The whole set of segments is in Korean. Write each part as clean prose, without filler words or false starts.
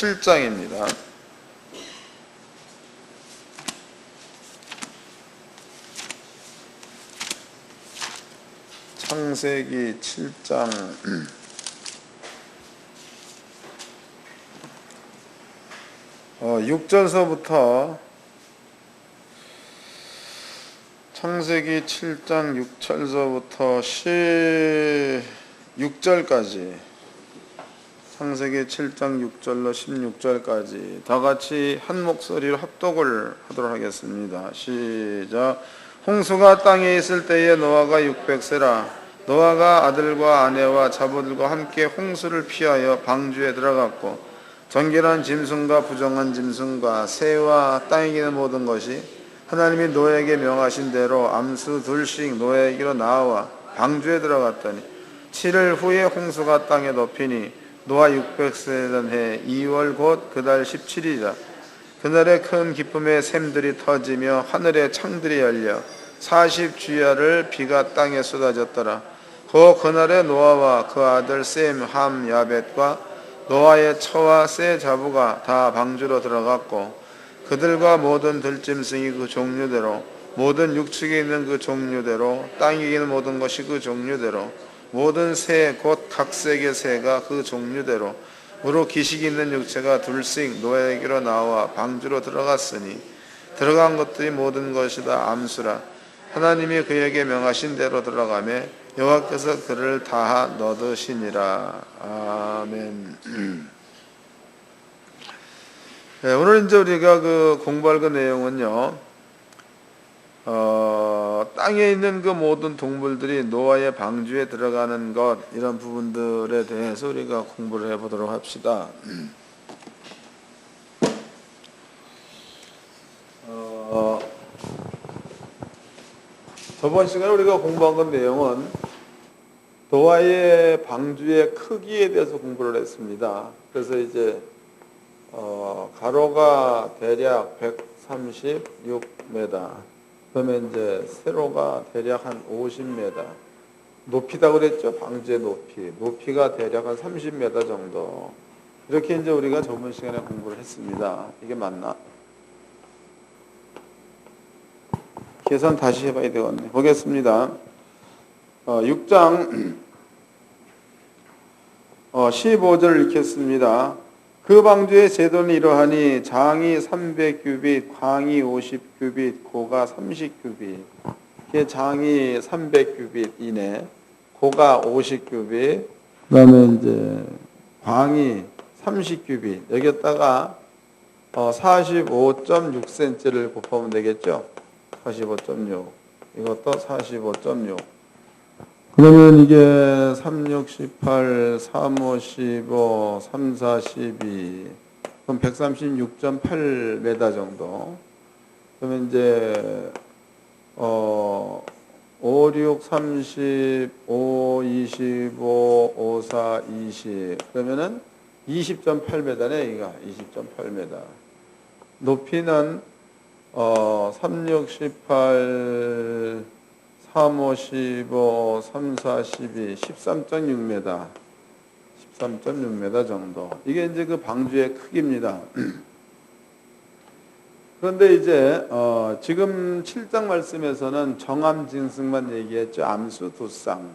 7장입니다. 창세기 7장 6절서부터 창세기 7장 6절서부터 16절까지 창세기 7장 6절로 16절까지 다같이 한 목소리로 합독을 하도록 하겠습니다. 시작. 홍수가 땅에 있을 때에 노아가 600세라. 노아가 아들과 아내와 자부들과 함께 홍수를 피하여 방주에 들어갔고 정결한 짐승과 부정한 짐승과 새와 땅에 기는 모든 것이 하나님이 노아에게 명하신 대로 암수 둘씩 노아에게로 나와 방주에 들어갔더니 7일 후에 홍수가 땅에 덮이니 노아 600세던 해 2월 곧 그달 17일이라. 그날에 큰 기쁨의 샘들이 터지며 하늘의 창들이 열려 40주야를 비가 땅에 쏟아졌더라. 그날에 노아와 그 아들 셈, 함, 야벳과 노아의 처와 새 자부가 다 방주로 들어갔고 그들과 모든 들짐승이 그 종류대로 모든 육축에 있는 그 종류대로 땅에 있는 모든 것이 그 종류대로 모든 새 곧 각색의 새가 그 종류대로 무로 기식이 있는 육체가 둘씩 노아에게로 나와 방주로 들어갔으니 들어간 것들이 모든 것이 다 암수라. 하나님이 그에게 명하신 대로 들어가매 여호와께서 그를 다 넣으시니라. 아멘. 네, 오늘 이제 우리가 공부할 그 내용은요, 땅에 있는 그 모든 동물들이 노아의 방주에 들어가는 것, 이런 부분들에 대해서 우리가 공부를 해보도록 합시다. 저번 시간에 우리가 공부한 그 내용은 노아의 방주의 크기에 대해서 공부를 했습니다. 그래서 이제 가로가 대략 136m, 그러면 이제 세로가 대략 한 50m, 높이다 그랬죠. 방주의 높이가 대략 한 30m 정도. 이렇게 이제 우리가 저번 시간에 공부를 했습니다. 이게 맞나? 계산 다시 해봐야 되겠네. 보겠습니다. 6장 15절 읽겠습니다. 그 방주의 제도는 이러하니 장이 300규빗, 광이 50규빗, 고가 30규빗. 이게 장이 300규빗이네. 고가 50규빗. 그다음에 이제 광이 30규빗. 여기에다가 45.6cm를 곱하면 되겠죠. 45.6. 이것도 45.6. 그러면 이게 3, 6, 18, 3, 5, 15, 3, 4, 12. 그럼 136.8m 정도. 그러면 이제 5, 6, 30, 5, 25, 5, 4, 20. 그러면은 20.8m네, 이거. 20.8m. 높이는 3, 6, 18, 3, 5, 15, 3, 4, 12, 13.6m. 13.6m 정도. 이게 이제 그 방주의 크기입니다. 그런데 이제, 지금 7장 말씀에서는 정암 짐승만 얘기했죠. 암수 두 쌍.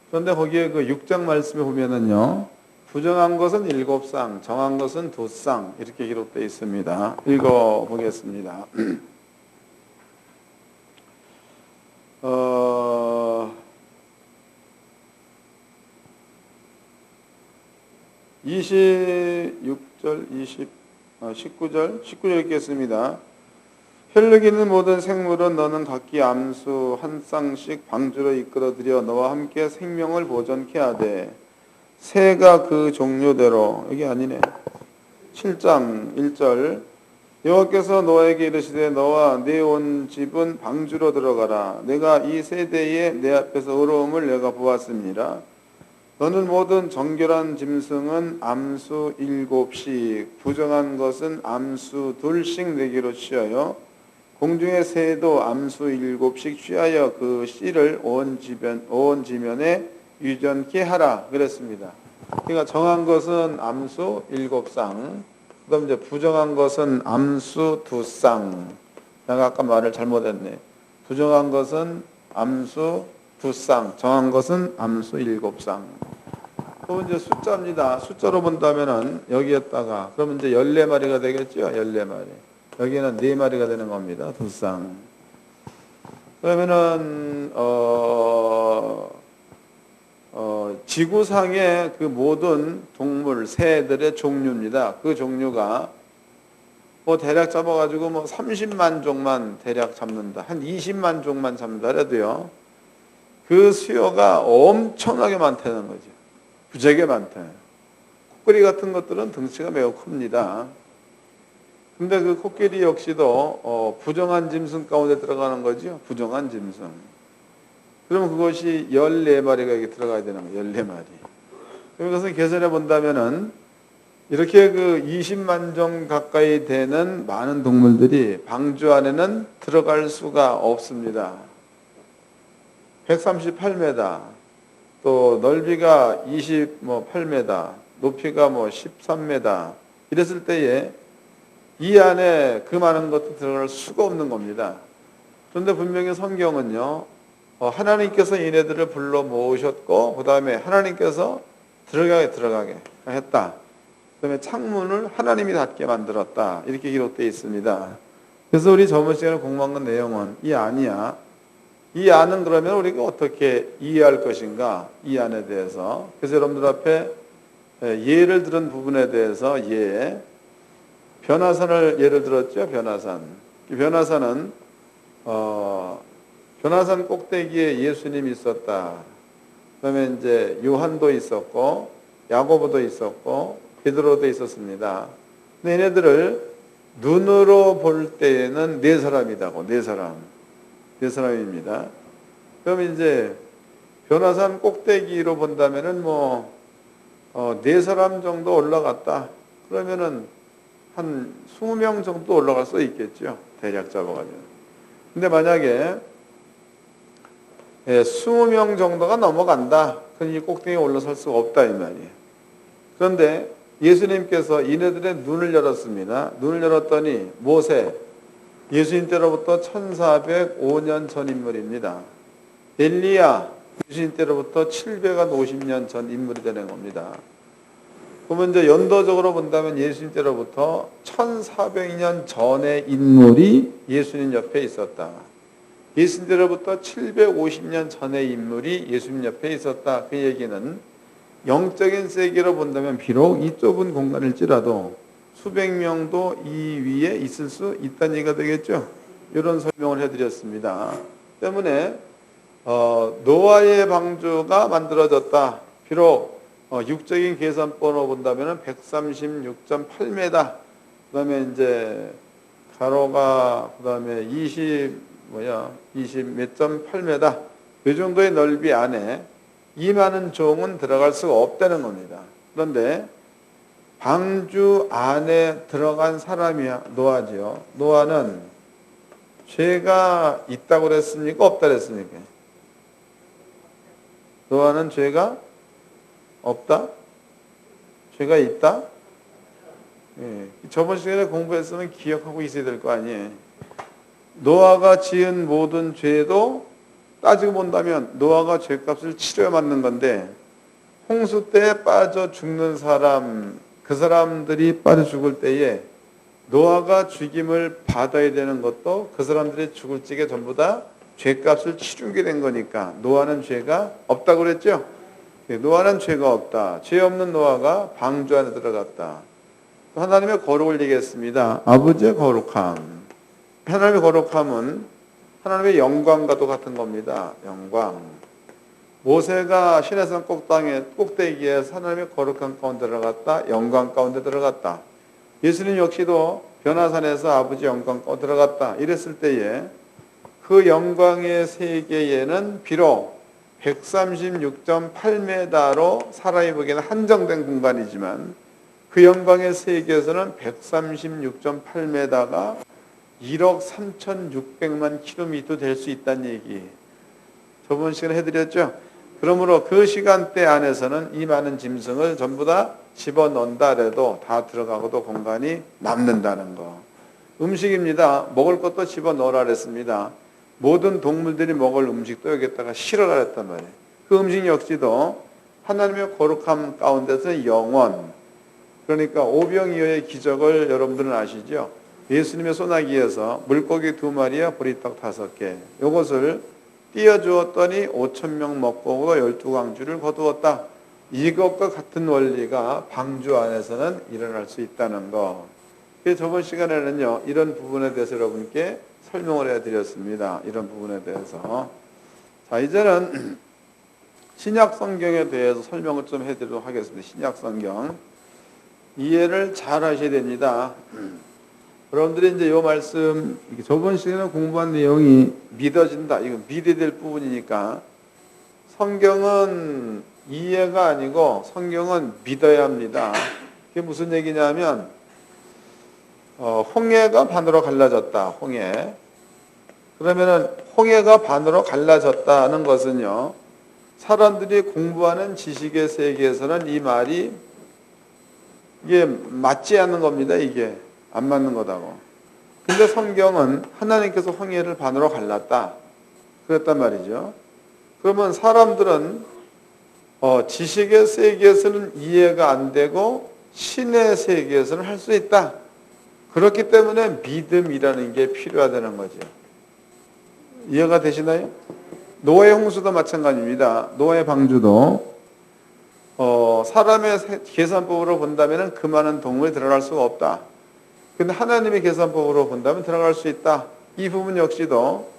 그런데 거기에 그 6장 말씀에 보면은요, 부정한 것은 7쌍, 정한 것은 2쌍, 이렇게 기록되어 있습니다. 읽어보겠습니다. 19절 읽겠습니다. 혈육 있는 모든 생물은 너는 각기 암수 한 쌍씩 방주로 이끌어들여 너와 함께 생명을 보존케 하되 새가 그 종류대로. 여기 아니네. 7장 1절. 여호와께서 노아에게 이르시되 너와 네 온 집은 방주로 들어가라. 내가 이 세대에 내 앞에서 의로움을 내가 보았습니다. 너는 모든 정결한 짐승은 암수 7씩, 부정한 것은 암수 2씩 내기로 취하여 공중의 새도 암수 7씩 취하여 그 씨를 온 지면에 유전케 하라. 그랬습니다. 그러니까 정한 것은 암수 7쌍, 그다음 이제 부정한 것은 암수 2쌍. 내가 아까 말을 잘못했네. 부정한 것은 암수 2쌍, 정한 것은 암수 7쌍. 또 이제 숫자입니다. 숫자로 본다면은 여기에다가 그러면 이제 14마리가 되겠죠. 14마리. 여기는 4마리가 되는 겁니다. 2쌍. 그러면은 지구상의 그 모든 동물, 새들의 종류입니다. 그 종류가 뭐 대략 잡아가지고 뭐 30만 종만 대략 잡는다. 한 20만 종만 잡는다 해도요. 그 수요가 엄청나게 많다는 거죠. 부재게 많다. 코끼리 같은 것들은 등치가 매우 큽니다. 근데 그 코끼리 역시도 부정한 짐승 가운데 들어가는 거죠. 부정한 짐승. 그러면 그것이 14마리가 여기 들어가야 되는 거예요. 14마리. 그것을 계산해 본다면은 이렇게 그 20만 종 가까이 되는 많은 동물들이 방주 안에는 들어갈 수가 없습니다. 138m, 또 넓이가 28m, 높이가 13m 이랬을 때에 이 안에 그 많은 것도 들어갈 수가 없는 겁니다. 그런데 분명히 성경은요, 하나님께서 얘네들을 불러 모으셨고, 그 다음에 하나님께서 들어가게 했다. 그 다음에 창문을 하나님이 닫게 만들었다. 이렇게 기록되어 있습니다. 그래서 우리 저번 시간에 공부한 건 내용은 이 안이야. 이 안은 그러면 우리가 어떻게 이해할 것인가? 이 안에 대해서. 그래서 여러분들 앞에 예를 들은 부분에 대해서 변화산을 예를 들었죠. 변화산. 이 변화산은 변화산 꼭대기에 예수님이 있었다. 그다음에 이제 요한도 있었고 야고보도 있었고 베드로도 있었습니다. 근데 얘네들을 눈으로 볼 때에는 네 사람이다고. 네 사람입니다. 그럼 이제 변화산 꼭대기로 본다면은 네 사람 정도 올라갔다. 그러면은 한 20명 정도 올라갈 수 있겠죠. 대략 잡아가지고. 근데 만약에 20명 정도가 넘어간다. 그럼 이 꼭대기에 올라설 수가 없다 이 말이에요. 그런데 예수님께서 이네들의 눈을 열었습니다. 눈을 열었더니 모세, 예수님 때로부터 1405년 전 인물입니다. 엘리야, 예수님 때로부터 750년 전 인물이 되는 겁니다. 그러면 이제 연도적으로 본다면 예수님 때로부터 1400년 전의 인물이 예수님 옆에 있었다. 예수님 때로부터 750년 전의 인물이 예수님 옆에 있었다. 그 얘기는 영적인 세계로 본다면 비록 이 좁은 공간일지라도 수백 명도 이 위에 있을 수 있다는 얘기가 되겠죠. 이런 설명을 해드렸습니다. 때문에 노아의 방주가 만들어졌다. 비록 육적인 계산번호 본다면 136.8m, 그 다음에 이제 가로가 그 다음에 20 몇 점 8m, 이 정도의 넓이 안에 이 많은 종은 들어갈 수가 없다는 겁니다. 그런데 방주 안에 들어간 사람이야 노아지요. 노아는 죄가 있다고 그랬습니까? 없다 그랬습니까? 노아는 죄가 없다? 죄가 있다? 예. 저번 시간에 공부했으면 기억하고 있어야 될 거 아니에요. 노아가 지은 모든 죄도 따지고 본다면 노아가 죄값을 치러야 맞는 건데, 홍수 때에 빠져 죽는 사람, 그 사람들이 빠져 죽을 때에 노아가 죽임을 받아야 되는 것도 그 사람들이 죽을 적에 전부 다 죄값을 치르게 된 거니까 노아는 죄가 없다고 그랬죠. 노아는 죄가 없다. 죄 없는 노아가 방주 안에 들어갔다. 또 하나님의 거룩을 얘기했습니다. 아버지의 거룩함. 하나님의 거룩함은 하나님의 영광과도 같은 겁니다. 영광. 모세가 시내산 꼭대기에 하나님의 거룩한 가운데 들어갔다. 영광 가운데 들어갔다. 예수님 역시도 변화산에서 아버지 영광 가운데 들어갔다. 이랬을 때에 그 영광의 세계에는 비록 136.8m로 사람이 보기에는 한정된 공간이지만 그 영광의 세계에서는 136.8m가 1억 3,600만 킬로미터 될 수 있다는 얘기. 저번 시간에 해드렸죠. 그러므로 그 시간대 안에서는 이 많은 짐승을 전부 다 집어넣는다 해도 다 들어가고도 공간이 남는다는 거. 음식입니다. 먹을 것도 집어넣으라 그랬습니다. 모든 동물들이 먹을 음식도 여기다가 실으라 그랬단 말이에요. 그 음식 역시도 하나님의 거룩함 가운데서 영원, 그러니까 오병이어의 기적을 여러분들은 아시죠? 예수님의 소나기에서 물고기 2마리와 보리떡 5개, 이것을 띄워주었더니 5,000명 먹고 12광주를 거두었다. 이것과 같은 원리가 방주 안에서는 일어날 수 있다는 거. 그래서 저번 시간에는요, 이런 부분에 대해서 여러분께 설명을 해드렸습니다. 이런 부분에 대해서. 자, 이제는 신약 성경에 대해서 설명을 좀 해드리도록 하겠습니다. 신약 성경. 이해를 잘 하셔야 됩니다. 여러분들이 이제 이 말씀, 저번 시간에 공부한 내용이 믿어진다. 이건 믿어야 될 부분이니까 성경은 이해가 아니고 성경은 믿어야 합니다. 그게 무슨 얘기냐면, 홍해가 반으로 갈라졌다. 홍해. 그러면은 홍해가 반으로 갈라졌다는 것은요, 사람들이 공부하는 지식의 세계에서는 이 말이 이게 맞지 않는 겁니다. 이게 안 맞는 거다고. 근데 성경은 하나님께서 홍해를 반으로 갈랐다. 그랬단 말이죠. 그러면 사람들은 지식의 세계에서는 이해가 안 되고 신의 세계에서는 할 수 있다. 그렇기 때문에 믿음이라는 게 필요하다는 거죠. 이해가 되시나요? 노아의 홍수도 마찬가지입니다. 노아의 방주도 사람의 계산법으로 본다면 그 많은 동물이 들어갈 수가 없다. 근데 하나님의 계산법으로 본다면 들어갈 수 있다. 이 부분 역시도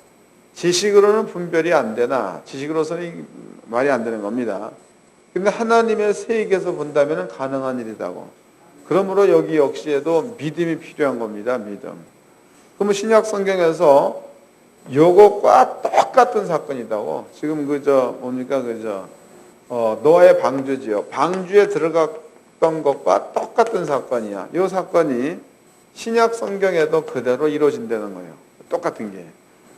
지식으로는 분별이 안 되나, 지식으로서는 말이 안 되는 겁니다. 근데 하나님의 세계에서 본다면 가능한 일이다고. 그러므로 여기 역시에도 믿음이 필요한 겁니다. 믿음. 그러면 신약 성경에서 요것과 똑같은 사건이다고. 지금 노아의 방주지요. 방주에 들어갔던 것과 똑같은 사건이야. 이 사건이 신약 성경에도 그대로 이루어진다는 거예요. 똑같은 게.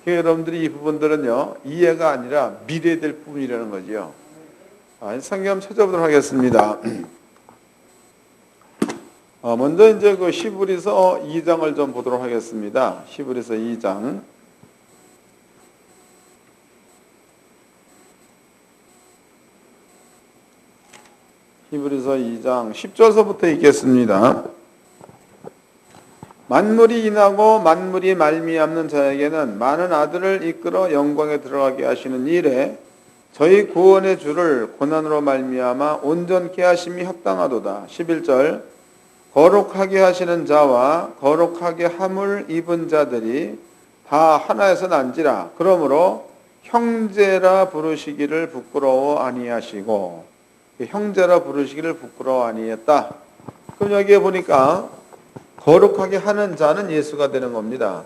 그러니까 여러분들이 이 부분들은요, 이해가 아니라 믿어야 될 부분이라는 거죠. 성경 찾아보도록 하겠습니다. 먼저 이제 그 히브리서 2장을 좀 보도록 하겠습니다. 히브리서 2장. 히브리서 2장 10절서부터 읽겠습니다. 만물이 인하고 만물이 말미암는 자에게는 많은 아들을 이끌어 영광에 들어가게 하시는 일에 저희 구원의 주를 고난으로 말미암아 온전케 하심이 합당하도다. 11절 거룩하게 하시는 자와 거룩하게 함을 입은 자들이 다 하나에서 난지라. 그러므로 형제라 부르시기를 부끄러워 아니하시고, 형제라 부르시기를 부끄러워 아니했다. 그럼 여기에 보니까 거룩하게 하는 자는 예수가 되는 겁니다.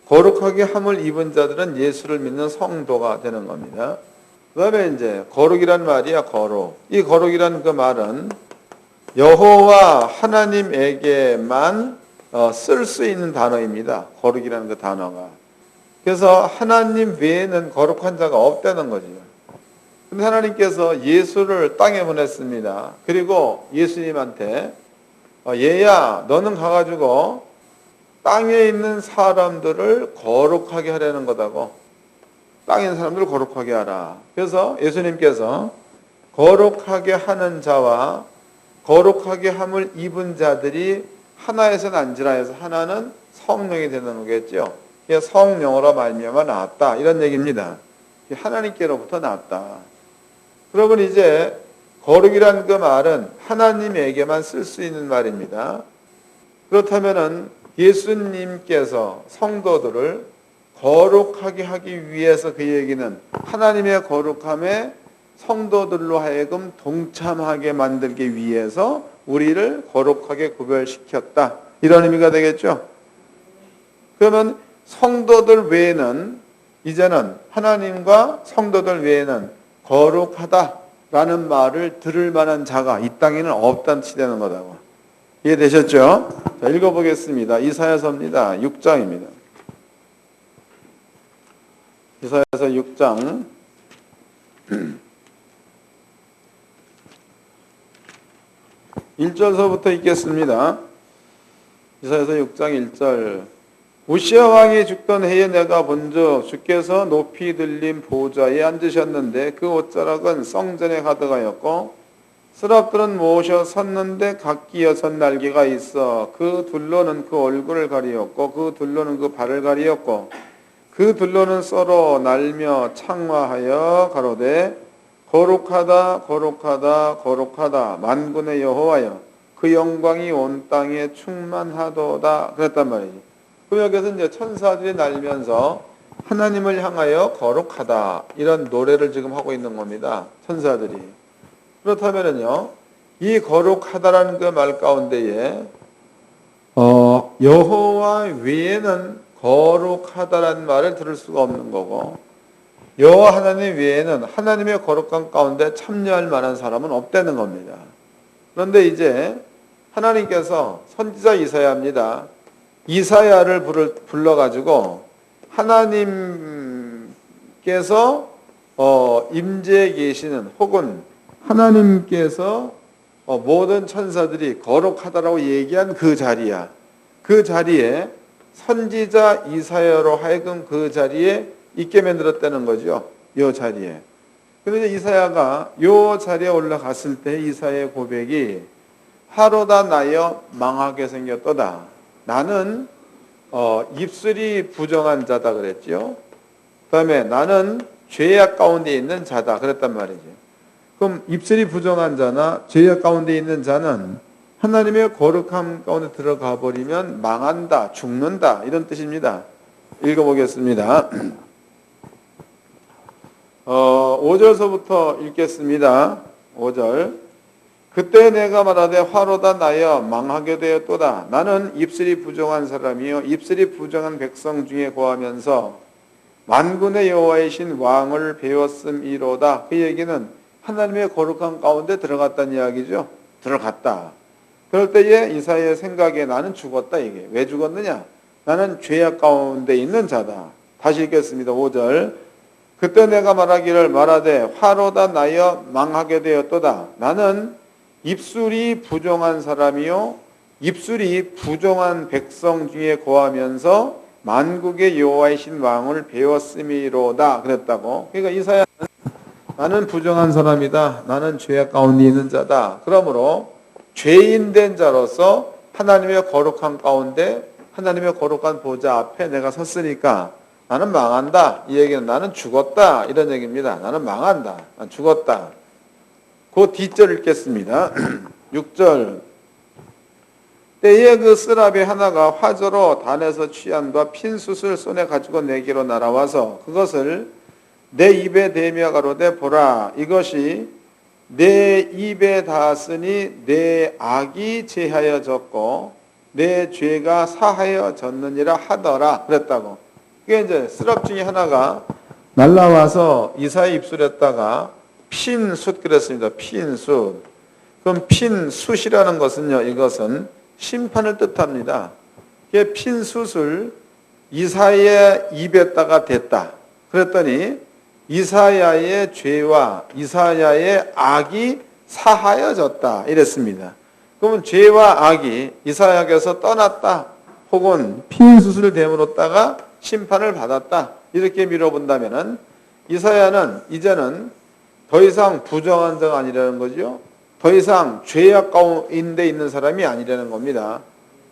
거룩하게 함을 입은 자들은 예수를 믿는 성도가 되는 겁니다. 그 다음에 이제 거룩이란 말이야. 거룩. 이 거룩이란 그 말은 여호와 하나님에게만 쓸 수 있는 단어입니다. 거룩이라는 그 단어가. 그래서 하나님 외에는 거룩한 자가 없다는 거죠. 근데 하나님께서 예수를 땅에 보냈습니다. 그리고 예수님한테 얘야, 너는 가가지고 땅에 있는 사람들을 거룩하게 하려는 거다고. 땅에 있는 사람들을 거룩하게 하라. 그래서 예수님께서 거룩하게 하는 자와 거룩하게 함을 입은 자들이 하나에서 난지라 해서 하나는 성령이 되는 거겠죠. 그래서 성령으로 말미암아 나왔다. 이런 얘기입니다. 하나님께로부터 나왔다. 그러면 이제 거룩이란 그 말은 하나님에게만 쓸 수 있는 말입니다. 그렇다면은 예수님께서 성도들을 거룩하게 하기 위해서 그 얘기는 하나님의 거룩함에 성도들로 하여금 동참하게 만들기 위해서 우리를 거룩하게 구별시켰다. 이런 의미가 되겠죠. 그러면 성도들 외에는 이제는 하나님과 성도들 외에는 거룩하다라는 말을 들을 만한 자가 이 땅에는 없다는 뜻이 되는 거다고. 이해되셨죠? 자, 읽어보겠습니다. 이사야서입니다. 6장입니다. 이사야서 6장 1절서부터 읽겠습니다. 이사야서 6장 1절. 우시야 왕이 죽던 해에 내가 본즉 주께서 높이 들린 보좌에 앉으셨는데 그 옷자락은 성전에 가득하였고 스랍들은 모셔 섰는데 각기 6날개가 있어 그 둘로는 그 얼굴을 가리었고 그 둘로는 그 발을 가리었고 그 둘로는 썰어 날며 창화하여 가로되 거룩하다 거룩하다 거룩하다 만군의 여호와여 그 영광이 온 땅에 충만하도다 그랬단 말이지. 그럼 여기서 이제 천사들이 날면서 하나님을 향하여 거룩하다 이런 노래를 지금 하고 있는 겁니다. 천사들이. 그렇다면은요, 이 거룩하다라는 그 말 가운데에 여호와 외에는 거룩하다라는 말을 들을 수가 없는 거고 여호와 하나님 외에는 하나님의 거룩한 가운데 참여할 만한 사람은 없다는 겁니다. 그런데 이제 하나님께서 선지자 이사야입니다. 이사야를 불러가지고 하나님께서 임재해 계시는 혹은 하나님께서 모든 천사들이 거룩하다라고 얘기한 그 자리야. 그 자리에 선지자 이사야로 하여금 그 자리에 있게 만들었다는 거죠. 이 자리에. 그런데 이사야가 이 자리에 올라갔을 때 이사야의 고백이 하로다 나여 망하게 생겼도다. 나는 입술이 부정한 자다 그랬죠. 그 다음에 나는 죄악 가운데 있는 자다 그랬단 말이죠. 그럼 입술이 부정한 자나 죄악 가운데 있는 자는 하나님의 거룩함 가운데 들어가 버리면 망한다, 죽는다 이런 뜻입니다. 읽어보겠습니다. 5절서부터 읽겠습니다. 5절. 그때 내가 말하되 화로다 나여 망하게 되었도다. 나는 입술이 부정한 사람이요 입술이 부정한 백성 중에 거하면서 만군의 여호와이신 왕을 배웠음이로다. 그 얘기는 하나님의 거룩한 가운데 들어갔다는 이야기죠. 들어갔다. 그럴 때에 이사야의 생각에 나는 죽었다 이게. 왜 죽었느냐? 나는 죄악 가운데 있는 자다. 다시 읽겠습니다. 5절. 그때 내가 말하되 화로다 나여 망하게 되었도다. 나는 입술이 부정한 사람이요 입술이 부정한 백성 중에 거하면서 만국의 여호와이신 왕을 배웠음이로다 그랬다고. 그러니까 이사야는 나는 부정한 사람이다. 나는 죄악 가운데 있는 자다. 그러므로 죄인 된 자로서 하나님의 거룩한 가운데 하나님의 거룩한 보좌 앞에 내가 섰으니까 나는 망한다. 이 얘기는 나는 죽었다. 이런 얘기입니다. 나는 망한다. 난 죽었다. 그 뒷절 읽겠습니다. 6절. 때에 그 스랍의 하나가 화저로 단에서 취한 바 핀 숯을 손에 가지고 내게로 날아와서 그것을 내 입에 대며 가로되 보라 이것이 내 입에 닿았으니 내 악이 제하여졌고 내 죄가 사하여졌느니라 하더라 그랬다고. 그게 이제 스랍 중에 하나가 날라와서 이사의 입술에다가 핀 숯 그랬습니다. 핀 숯. 그럼 핀 숯이라는 것은요, 이것은 심판을 뜻합니다. 그 핀 숯을 이사야의 입에다가 댔다. 그랬더니 이사야의 죄와 이사야의 악이 사하여졌다. 이랬습니다. 그러면 죄와 악이 이사야에게서 떠났다. 혹은 핀 숯을 댐으로다가 심판을 받았다. 이렇게 밀어본다면은 이사야는 이제는 더 이상 부정한 자가 아니라는 거죠. 더 이상 죄악 가운데 있는 사람이 아니라는 겁니다.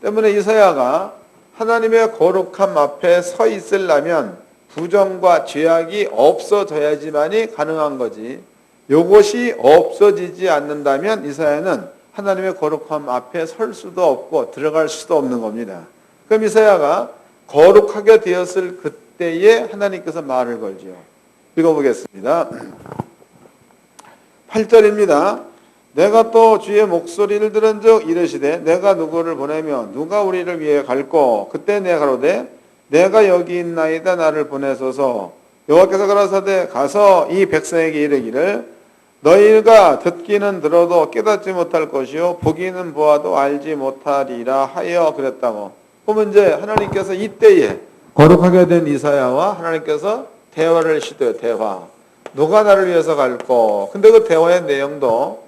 때문에 이사야가 하나님의 거룩함 앞에 서 있으려면 부정과 죄악이 없어져야지만이 가능한 거지. 이것이 없어지지 않는다면 이사야는 하나님의 거룩함 앞에 설 수도 없고 들어갈 수도 없는 겁니다. 그럼 이사야가 거룩하게 되었을 그때에 하나님께서 말을 걸죠. 읽어보겠습니다. 8절입니다. 내가 또 주의 목소리를 들은 적 이르시되 내가 누구를 보내며 누가 우리를 위해 갈꼬. 그때 내가 가로되 내가 여기 있나이다. 나를 보내소서. 여호와께서 가라사대 가서 이 백성에게 이르기를 너희가 듣기는 들어도 깨닫지 못할 것이요 보기는 보아도 알지 못하리라 하여 그랬다고. 그러면 이제 하나님께서 이때에 거룩하게 된 이사야와 하나님께서 대화를 시도해요. 대화. 누가 나를 위해서 갈꼬. 근데 그 대화의 내용도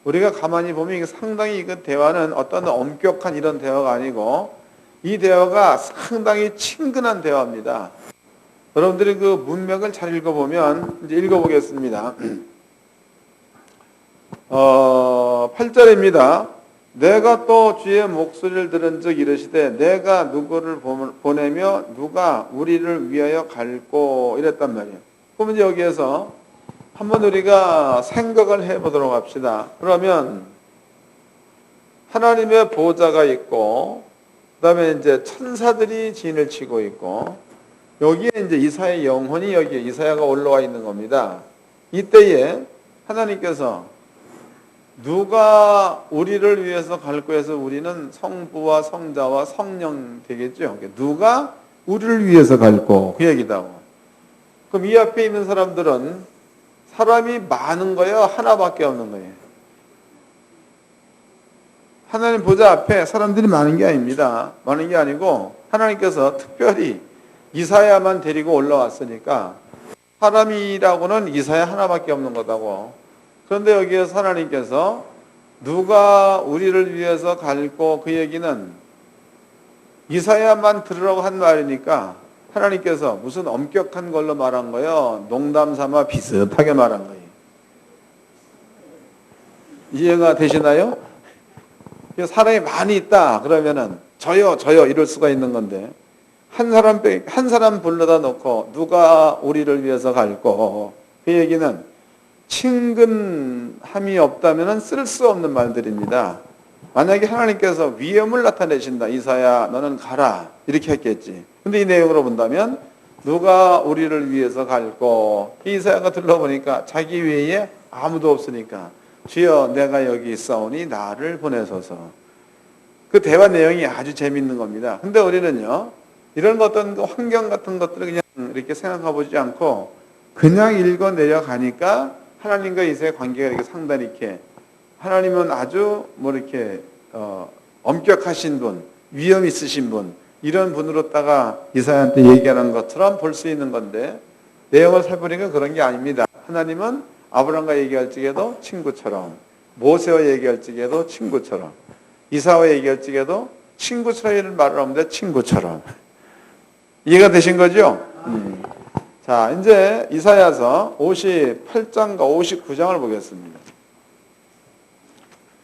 우리가 가만히 보면 이게 상당히 이거 대화는 어떤 엄격한 이런 대화가 아니고 이 대화가 상당히 친근한 대화입니다. 여러분들이 그 문맥을 잘 읽어보면 이제 읽어보겠습니다. 8절입니다. 내가 또 주의 목소리를 들은 적 이르시되 내가 누구를 보내며 누가 우리를 위하여 갈꼬 이랬단 말이에요. 그러면 여기에서 한번 우리가 생각을 해보도록 합시다. 그러면 하나님의 보좌가 있고 그 다음에 이제 천사들이 진을 치고 있고 여기에 이제 이사야의 영혼이 여기에 이사야가 올라와 있는 겁니다. 이때에 하나님께서 누가 우리를 위해서 갈고 해서 우리는 성부와 성자와 성령 되겠죠. 누가 우리를 위해서 갈고 그 얘기다고. 그럼 이 앞에 있는 사람들은 사람이 많은 거예요? 하나밖에 없는 거예요? 하나님 보좌 앞에 사람들이 많은 게 아닙니다. 많은 게 아니고 하나님께서 특별히 이사야만 데리고 올라왔으니까 사람이라고는 이사야 하나밖에 없는 거다고. 그런데 여기에서 하나님께서 누가 우리를 위해서 갈고 그 얘기는 이사야만 들으라고 한 말이니까 하나님께서 무슨 엄격한 걸로 말한 거예요? 농담 삼아 비슷하게 말한 거예요. 이해가 되시나요? 사람이 많이 있다 그러면은 저요 이럴 수가 있는 건데 한 사람 불러다 놓고 누가 우리를 위해서 갈고 그 얘기는 친근함이 없다면 쓸 수 없는 말들입니다. 만약에 하나님께서 위엄을 나타내신다. 이사야 너는 가라. 이렇게 했겠지. 근데 이 내용으로 본다면 누가 우리를 위해서 갈고 이사야가 들러보니까 자기 외에 아무도 없으니까 주여 내가 여기 있사오니 나를 보내소서. 그 대화 내용이 아주 재밌는 겁니다. 근데 우리는요 이런 어떤 환경 같은 것들을 그냥 이렇게 생각해 보지 않고 그냥 읽어 내려가니까 하나님과 이사야의 관계가 이렇게 상당히 이렇게 하나님은 아주 이렇게 엄격하신 분, 위엄 있으신 분 이런 분으로다가 이사야한테 얘기하는 것처럼 볼 수 있는 건데 내용을 살펴보니까 그런 게 아닙니다. 하나님은 아브라함과 얘기할 적에도 친구처럼 모세와 얘기할 적에도 친구처럼 이사와 얘기할 적에도 친구처럼 이런 말을 하는데 친구처럼 이해가 되신 거죠? 자, 이제 이사야서 58장과 59장을 보겠습니다.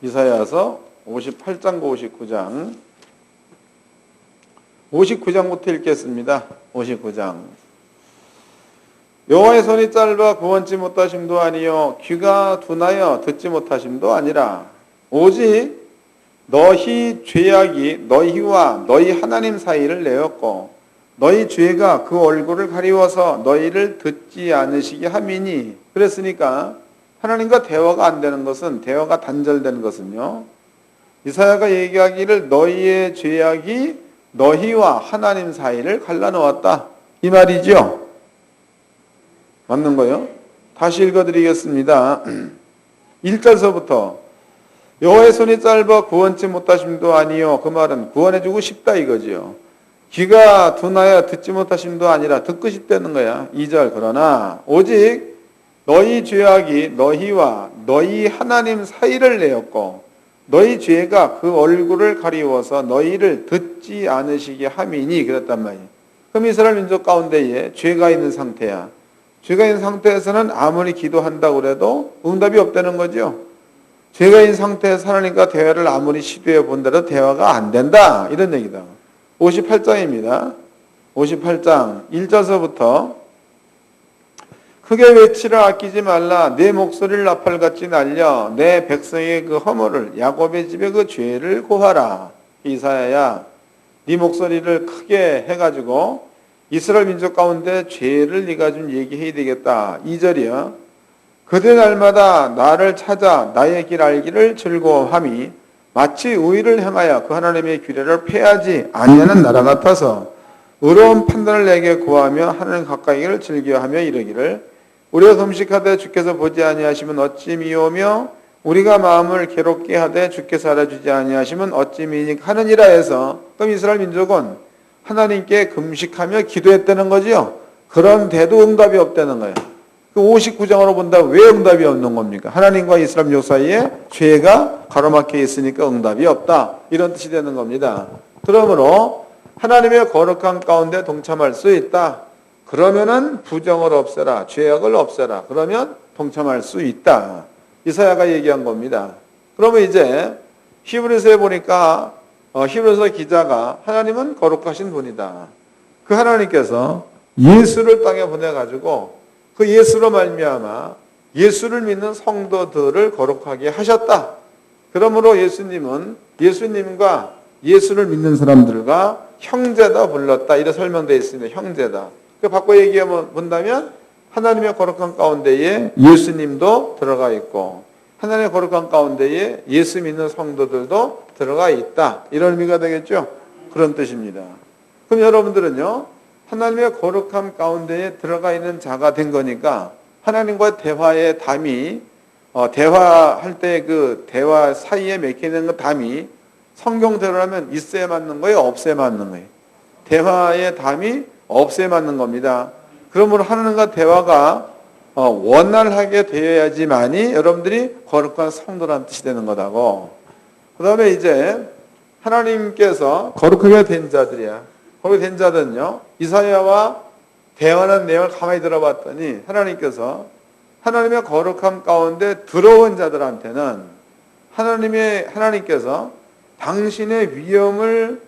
이사야서 58장과 59장. 59장부터 읽겠습니다. 59장. 여호와의 손이 짧아 구원치 못하심도 아니요 귀가 둔하여 듣지 못하심도 아니라 오직 너희 죄악이 너희와 너희 하나님 사이를 내었고 너희 죄가 그 얼굴을 가리워서 너희를 듣지 않으시게 함이니. 그랬으니까 하나님과 대화가 안 되는 것은 대화가 단절되는 것은요 이사야가 얘기하기를 너희의 죄악이 너희와 하나님 사이를 갈라놓았다 이 말이죠. 맞는 거요? 다시 읽어드리겠습니다. 1절서부터 여호와의 손이 짧아 구원치 못하심도 아니요 그 말은 구원해주고 싶다 이거지요. 귀가 둔하여 듣지 못하심도 아니라 듣고 싶다는 거야. 2절 그러나 오직 너희 죄악이 너희와 너희 하나님 사이를 내었고 너희 죄가 그 얼굴을 가리워서 너희를 듣지 않으시게 함이니 그랬단 말이에요. 그럼 이스라엘 민족 가운데에 죄가 있는 상태야. 죄가 있는 상태에서는 아무리 기도한다고 해도 응답이 없다는 거죠. 죄가 있는 상태에서 하나님과 대화를 아무리 시도해 본다도 대화가 안 된다 이런 얘기다. 58장입니다. 58장 1절서부터 크게 외치라 아끼지 말라 내 목소리를 나팔같이 날려 내 백성의 그 허물을 야곱의 집의 그 죄를 고하라. 이사야야 네 목소리를 크게 해가지고 이스라엘 민족 가운데 죄를 네가 좀 얘기해야 되겠다. 2절이요. 그대 날마다 나를 찾아 나의 길 알기를 즐거워함이 마치 의를 행하여 그 하나님의 규례를 폐하지 아니하는 나라 같아서 의로운 판단을 내게 구하며 하나님 가까이를 즐겨하며 이르기를 우리가 금식하되 주께서 보지 아니하시면 어찌 미오며 우리가 마음을 괴롭게 하되 주께서 알아주지 아니하시면 어찌 미닉 하느니라 해서 그럼 이스라엘 민족은 하나님께 금식하며 기도했다는 거지요. 그런데도 응답이 없다는 거예요. 그 59장으로 본다면 왜 응답이 없는 겁니까? 하나님과 이스라엘 민족 사이에 죄가 가로막혀 있으니까 응답이 없다. 이런 뜻이 되는 겁니다. 그러므로 하나님의 거룩한 가운데 동참할 수 있다. 그러면은 부정을 없애라. 죄악을 없애라. 그러면 동참할 수 있다. 이사야가 얘기한 겁니다. 그러면 이제 히브리서에 보니까 히브리서 기자가 하나님은 거룩하신 분이다. 그 하나님께서 예수를 땅에 보내가지고 그 예수로 말미암아 예수를 믿는 성도들을 거룩하게 하셨다. 그러므로 예수님은 예수님과 예수를 믿는 사람들과 형제다 불렀다. 이렇게 설명되어 있습니다. 형제다. 그 바꿔 얘기해 본다면 하나님의 거룩한 가운데에 예수님도 들어가 있고 하나님의 거룩한 가운데에 예수 믿는 성도들도 들어가 있다. 이런 의미가 되겠죠? 그런 뜻입니다. 그럼 여러분들은요, 하나님의 거룩함 가운데에 들어가 있는 자가 된 거니까 하나님과 대화의 담이 대화할 때 그 대화 사이에 맥히는 그 담이 성경대로라면 있어야 맞는 거예요? 없어야 맞는 거예요? 대화의 담이 없어야 맞는 겁니다. 그러므로 하나님과 대화가 원활하게 되어야지만이 여러분들이 거룩한 성도라는 뜻이 되는 거다고. 그 다음에 이제 하나님께서 거룩하게 된 자들이야. 거룩하게 된 자들은요, 이사야와 대화하는 내용을 가만히 들어봤더니 하나님께서 하나님의 거룩함 가운데 들어온 자들한테는 하나님께서 당신의 위엄을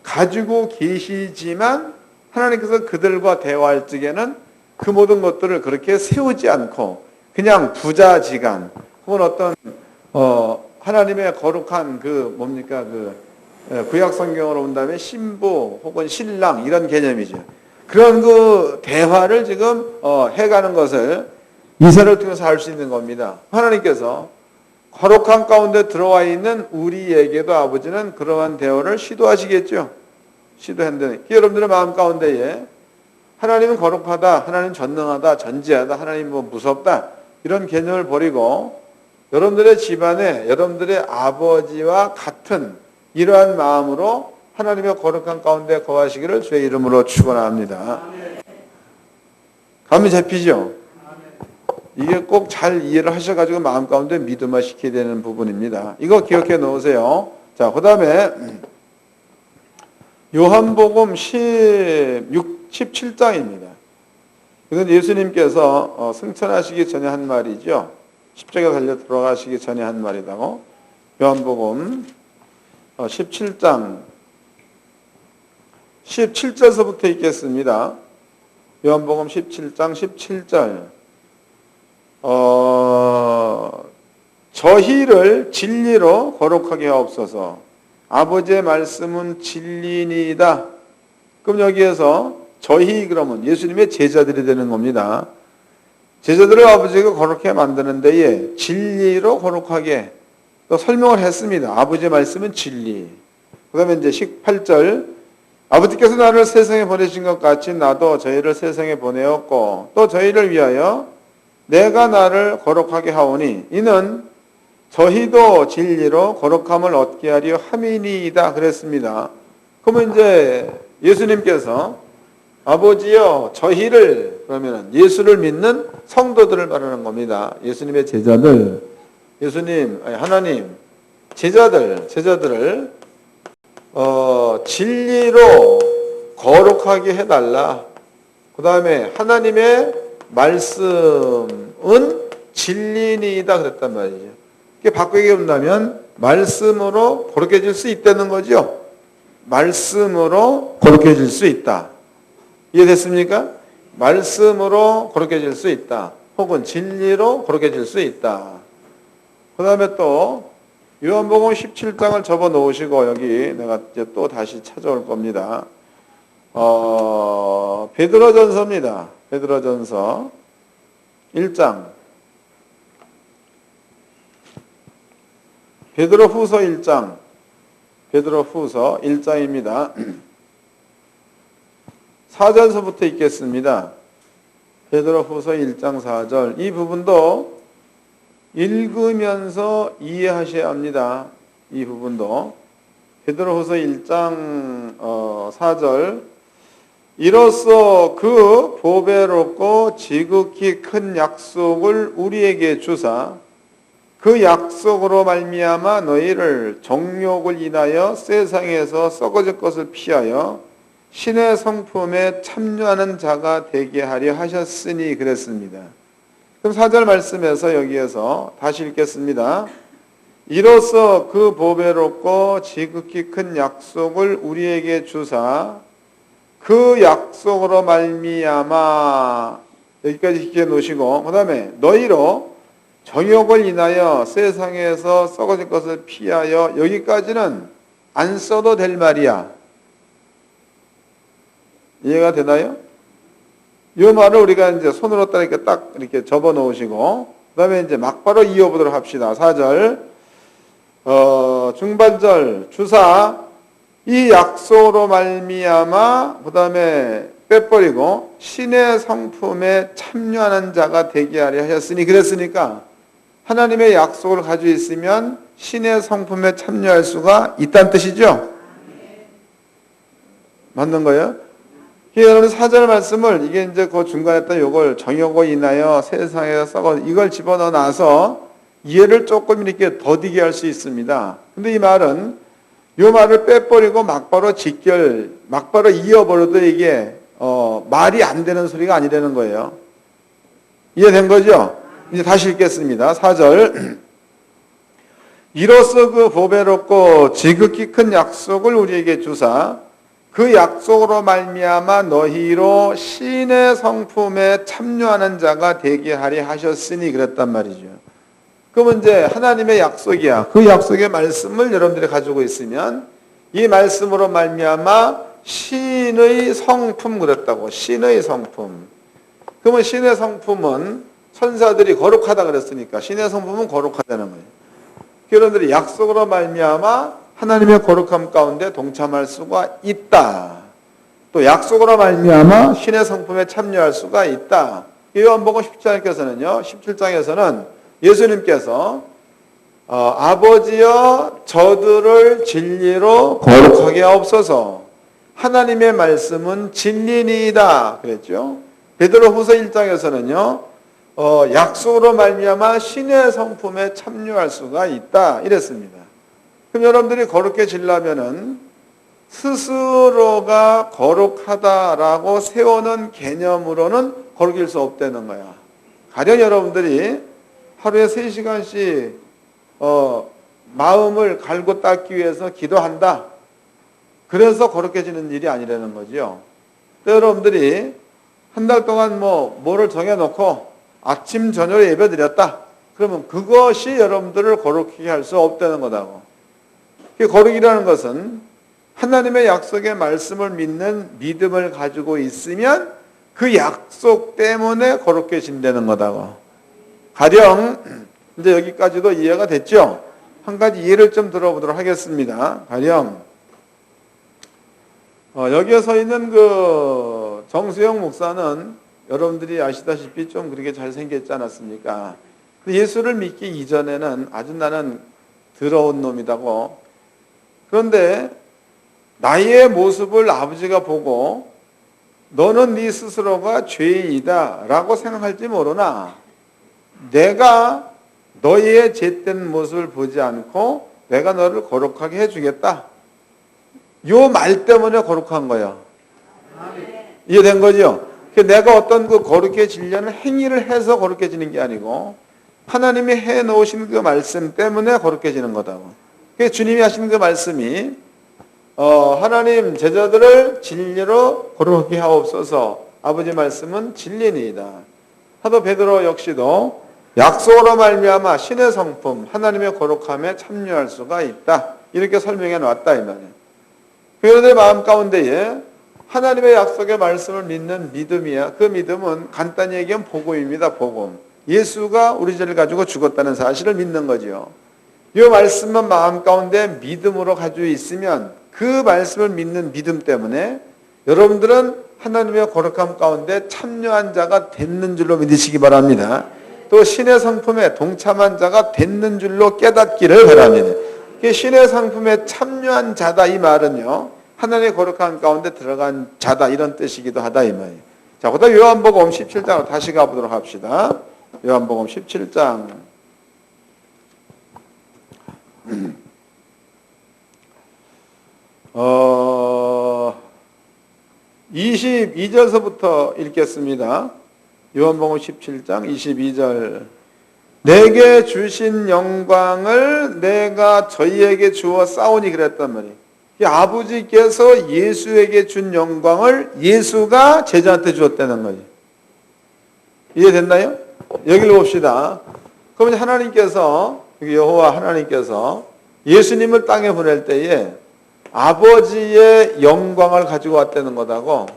가지고 계시지만 하나님께서 그들과 대화할 적에는 그 모든 것들을 그렇게 세우지 않고 그냥 부자지간 혹은 어떤 하나님의 거룩한 그 뭡니까 구약 성경으로 본다면 신부 혹은 신랑 이런 개념이죠. 그런 그 대화를 지금 해가는 것을 이사를 통해서 할 수 있는 겁니다. 하나님께서 거룩한 가운데 들어와 있는 우리에게도 아버지는 그러한 대화를 시도하시겠죠. 시도한다는 여러분들의 마음 가운데에 하나님은 거룩하다, 하나님 전능하다, 전지하다, 하나님 뭐 무섭다 이런 개념을 버리고 여러분들의 집안에 여러분들의 아버지와 같은 이러한 마음으로 하나님의 거룩한 가운데 거하시기를 주의 이름으로 축원합니다. 감이 잡히죠? 이게 꼭 잘 이해를 하셔가지고 마음 가운데 믿음화 시켜야 되는 부분입니다. 이거 기억해 놓으세요. 자, 그 다음에 요한복음 17장입니다. 이건 예수님께서 승천하시기 전에 한 말이죠. 십자가에 달려 들어가시기 전에 한 말이라고. 요한복음 17장 17절서부터 읽겠습니다. 요한복음 17장 17절 저희를 진리로 거룩하게 하옵소서. 아버지의 말씀은 진리니이다. 그럼 여기에서 저희 그러면 예수님의 제자들이 되는 겁니다. 제자들을 아버지가 거룩하게 만드는 데에 진리로 거룩하게 또 설명을 했습니다. 아버지의 말씀은 진리. 그 다음에 이제 18절 아버지께서 나를 세상에 보내신 것 같이 나도 저희를 세상에 보내었고 또 저희를 위하여 내가 나를 거룩하게 하오니 이는 저희도 진리로 거룩함을 얻게 하려 함이니이다 그랬습니다. 그러면 이제 예수님께서 아버지여 저희를 그러면 예수를 믿는 성도들을 말하는 겁니다. 예수님의 제자들, 하나님 제자들을 진리로 거룩하게 해달라. 그 다음에 하나님의 말씀은 진리니이다 그랬단 말이죠. 이게 바꾸게 본다면 말씀으로 거룩해질 수 있다는 거죠. 말씀으로 거룩해질 수 있다. 이해됐습니까? 말씀으로 거룩해질 수 있다. 혹은 진리로 거룩해질 수 있다. 그 다음에 또 요한복음 17장을 접어 놓으시고 여기 내가 이제 또 다시 찾아올 겁니다. 베드로전서입니다. 베드로전서 1장. 베드로후서 1장. 베드로후서 1장입니다. 4절서부터 읽겠습니다. 베드로후서 1장 4절. 이 부분도 읽으면서 이해하셔야 합니다. 이 부분도. 베드로후서 1장 4절. 이로써 그 보배롭고 지극히 큰 약속을 우리에게 주사 그 약속으로 말미암아 너희를 정욕을 인하여 세상에서 썩어질 것을 피하여 신의 성품에 참여하는 자가 되게 하려 하셨으니 그랬습니다. 그럼 4절 말씀에서 여기에서 다시 읽겠습니다. 이로써 그 보배롭고 지극히 큰 약속을 우리에게 주사 그 약속으로 말미암아 여기까지 기억해 놓으시고 그 다음에 너희로 정욕을 인하여 세상에서 썩어질 것을 피하여 여기까지는 안 써도 될 말이야. 이해가 되나요? 이 말을 우리가 이제 손으로 딱 이렇게 접어 놓으시고 그 다음에 이제 막바로 이어보도록 합시다. 4절 중반절 주사 이 약속으로 말미암아 그 다음에 빼버리고 신의 성품에 참여하는 자가 되게 하려 하셨으니 그랬으니까 하나님의 약속을 가지고 있으면 신의 성품에 참여할 수가 있다는 뜻이죠? 맞는 거예요? 여러분 4절 말씀을 이게 이제 그 중간에 했던 요걸 정욕을 인하여 세상에서 썩어 이걸 집어넣어 놔서 이해를 조금 이렇게 더디게 할 수 있습니다. 근데 이 말은 요 말을 빼버리고 막바로 막바로 이어버려도 이게 말이 안 되는 소리가 아니라는 거예요. 이해된 거죠? 이제 다시 읽겠습니다. 4절 이로써 그 보배롭고 지극히 큰 약속을 우리에게 주사 그 약속으로 말미암아 너희로 신의 성품에 참여하는 자가 되게 하려 하셨으니 그랬단 말이죠. 그러면 이제 하나님의 약속이야. 그 약속의 말씀을 여러분들이 가지고 있으면 이 말씀으로 말미암아 신의 성품 그랬다고. 신의 성품. 그러면 신의 성품은 천사들이 거룩하다 그랬으니까 신의 성품은 거룩하다는 거예요. 여러분들이 약속으로 말미암아 하나님의 거룩함 가운데 동참할 수가 있다. 또 약속으로 말미암아 신의 성품에 참여할 수가 있다. 요한복음 17장에서는 예수님께서 아버지여 저들을 진리로 거룩하게 하옵소서 하나님의 말씀은 진리니이다 그랬죠. 베드로후서 1장에서는요 약속으로 말미암아 신의 성품에 참여할 수가 있다 이랬습니다. 그럼 여러분들이 거룩해지려면은 스스로가 거룩하다라고 세우는 개념으로는 거룩일 수 없다는 거야. 가령 여러분들이 하루에 3시간씩 마음을 갈고 닦기 위해서 기도한다. 그래서 거룩해지는 일이 아니라는 거죠. 여러분들이 한 달 동안 뭐를 정해놓고 아침 저녁에 예배드렸다. 그러면 그것이 여러분들을 거룩하게 할 수 없다는 거다고. 거룩이라는 것은 하나님의 약속의 말씀을 믿는 믿음을 가지고 있으면 그 약속 때문에 거룩해진다는 거다고. 가령 이제 여기까지도 이해가 됐죠? 한 가지 예를 좀 들어보도록 하겠습니다. 가령 여기에 서 있는 그 정수영 목사는 여러분들이 아시다시피 좀 그렇게 잘생겼지 않았습니까? 예수를 믿기 이전에는 아주 나는 더러운 놈이다고. 그런데 나의 모습을 아버지가 보고 너는 네 스스로가 죄인이다 라고 생각할지 모르나 내가 너의 죄된 모습을 보지 않고 내가 너를 거룩하게 해주겠다. 요 말 때문에 거룩한 거야. 이해된 거죠? 내가 어떤 그 거룩해지려는 행위를 해서 거룩해지는 게 아니고 하나님이 해놓으신 그 말씀 때문에 거룩해지는 거다고. 주님이 하신 그 말씀이 하나님 제자들을 진리로 거룩하게 하옵소서. 아버지 말씀은 진리니이다. 사도 베드로 역시도 약속으로 말미암아 신의 성품 하나님의 거룩함에 참여할 수가 있다. 이렇게 설명해 놨다 이 말이에요. 그런데 마음 가운데에 하나님의 약속의 말씀을 믿는 믿음이야. 그 믿음은 간단히 얘기하면 복음입니다. 복음. 예수가 우리 죄를 가지고 죽었다는 사실을 믿는 거죠. 이 말씀만 마음 가운데 믿음으로 가지고 있으면 그 말씀을 믿는 믿음 때문에 여러분들은 하나님의 거룩함 가운데 참여한 자가 됐는 줄로 믿으시기 바랍니다. 또 신의 성품에 동참한 자가 됐는 줄로 깨닫기를 바랍니다. 신의 성품에 참여한 자다 이 말은요. 하나님의 거룩한 가운데 들어간 자다 이런 뜻이기도 하다 이 말이에요. 자, 그다음 요한복음 17장으로 다시 가보도록 합시다. 요한복음 17장 22절서부터 읽겠습니다. 요한복음 17장 22절. 내게 주신 영광을 내가 저희에게 주어 싸우니 그랬단 말이에요. 아버지께서 예수에게 준 영광을 예수가 제자한테 주었다는 거예요. 이해됐나요? 여기를 봅시다. 그러면 하나님께서, 여호와 하나님께서 예수님을 땅에 보낼 때에 아버지의 영광을 가지고 왔다는 거다고.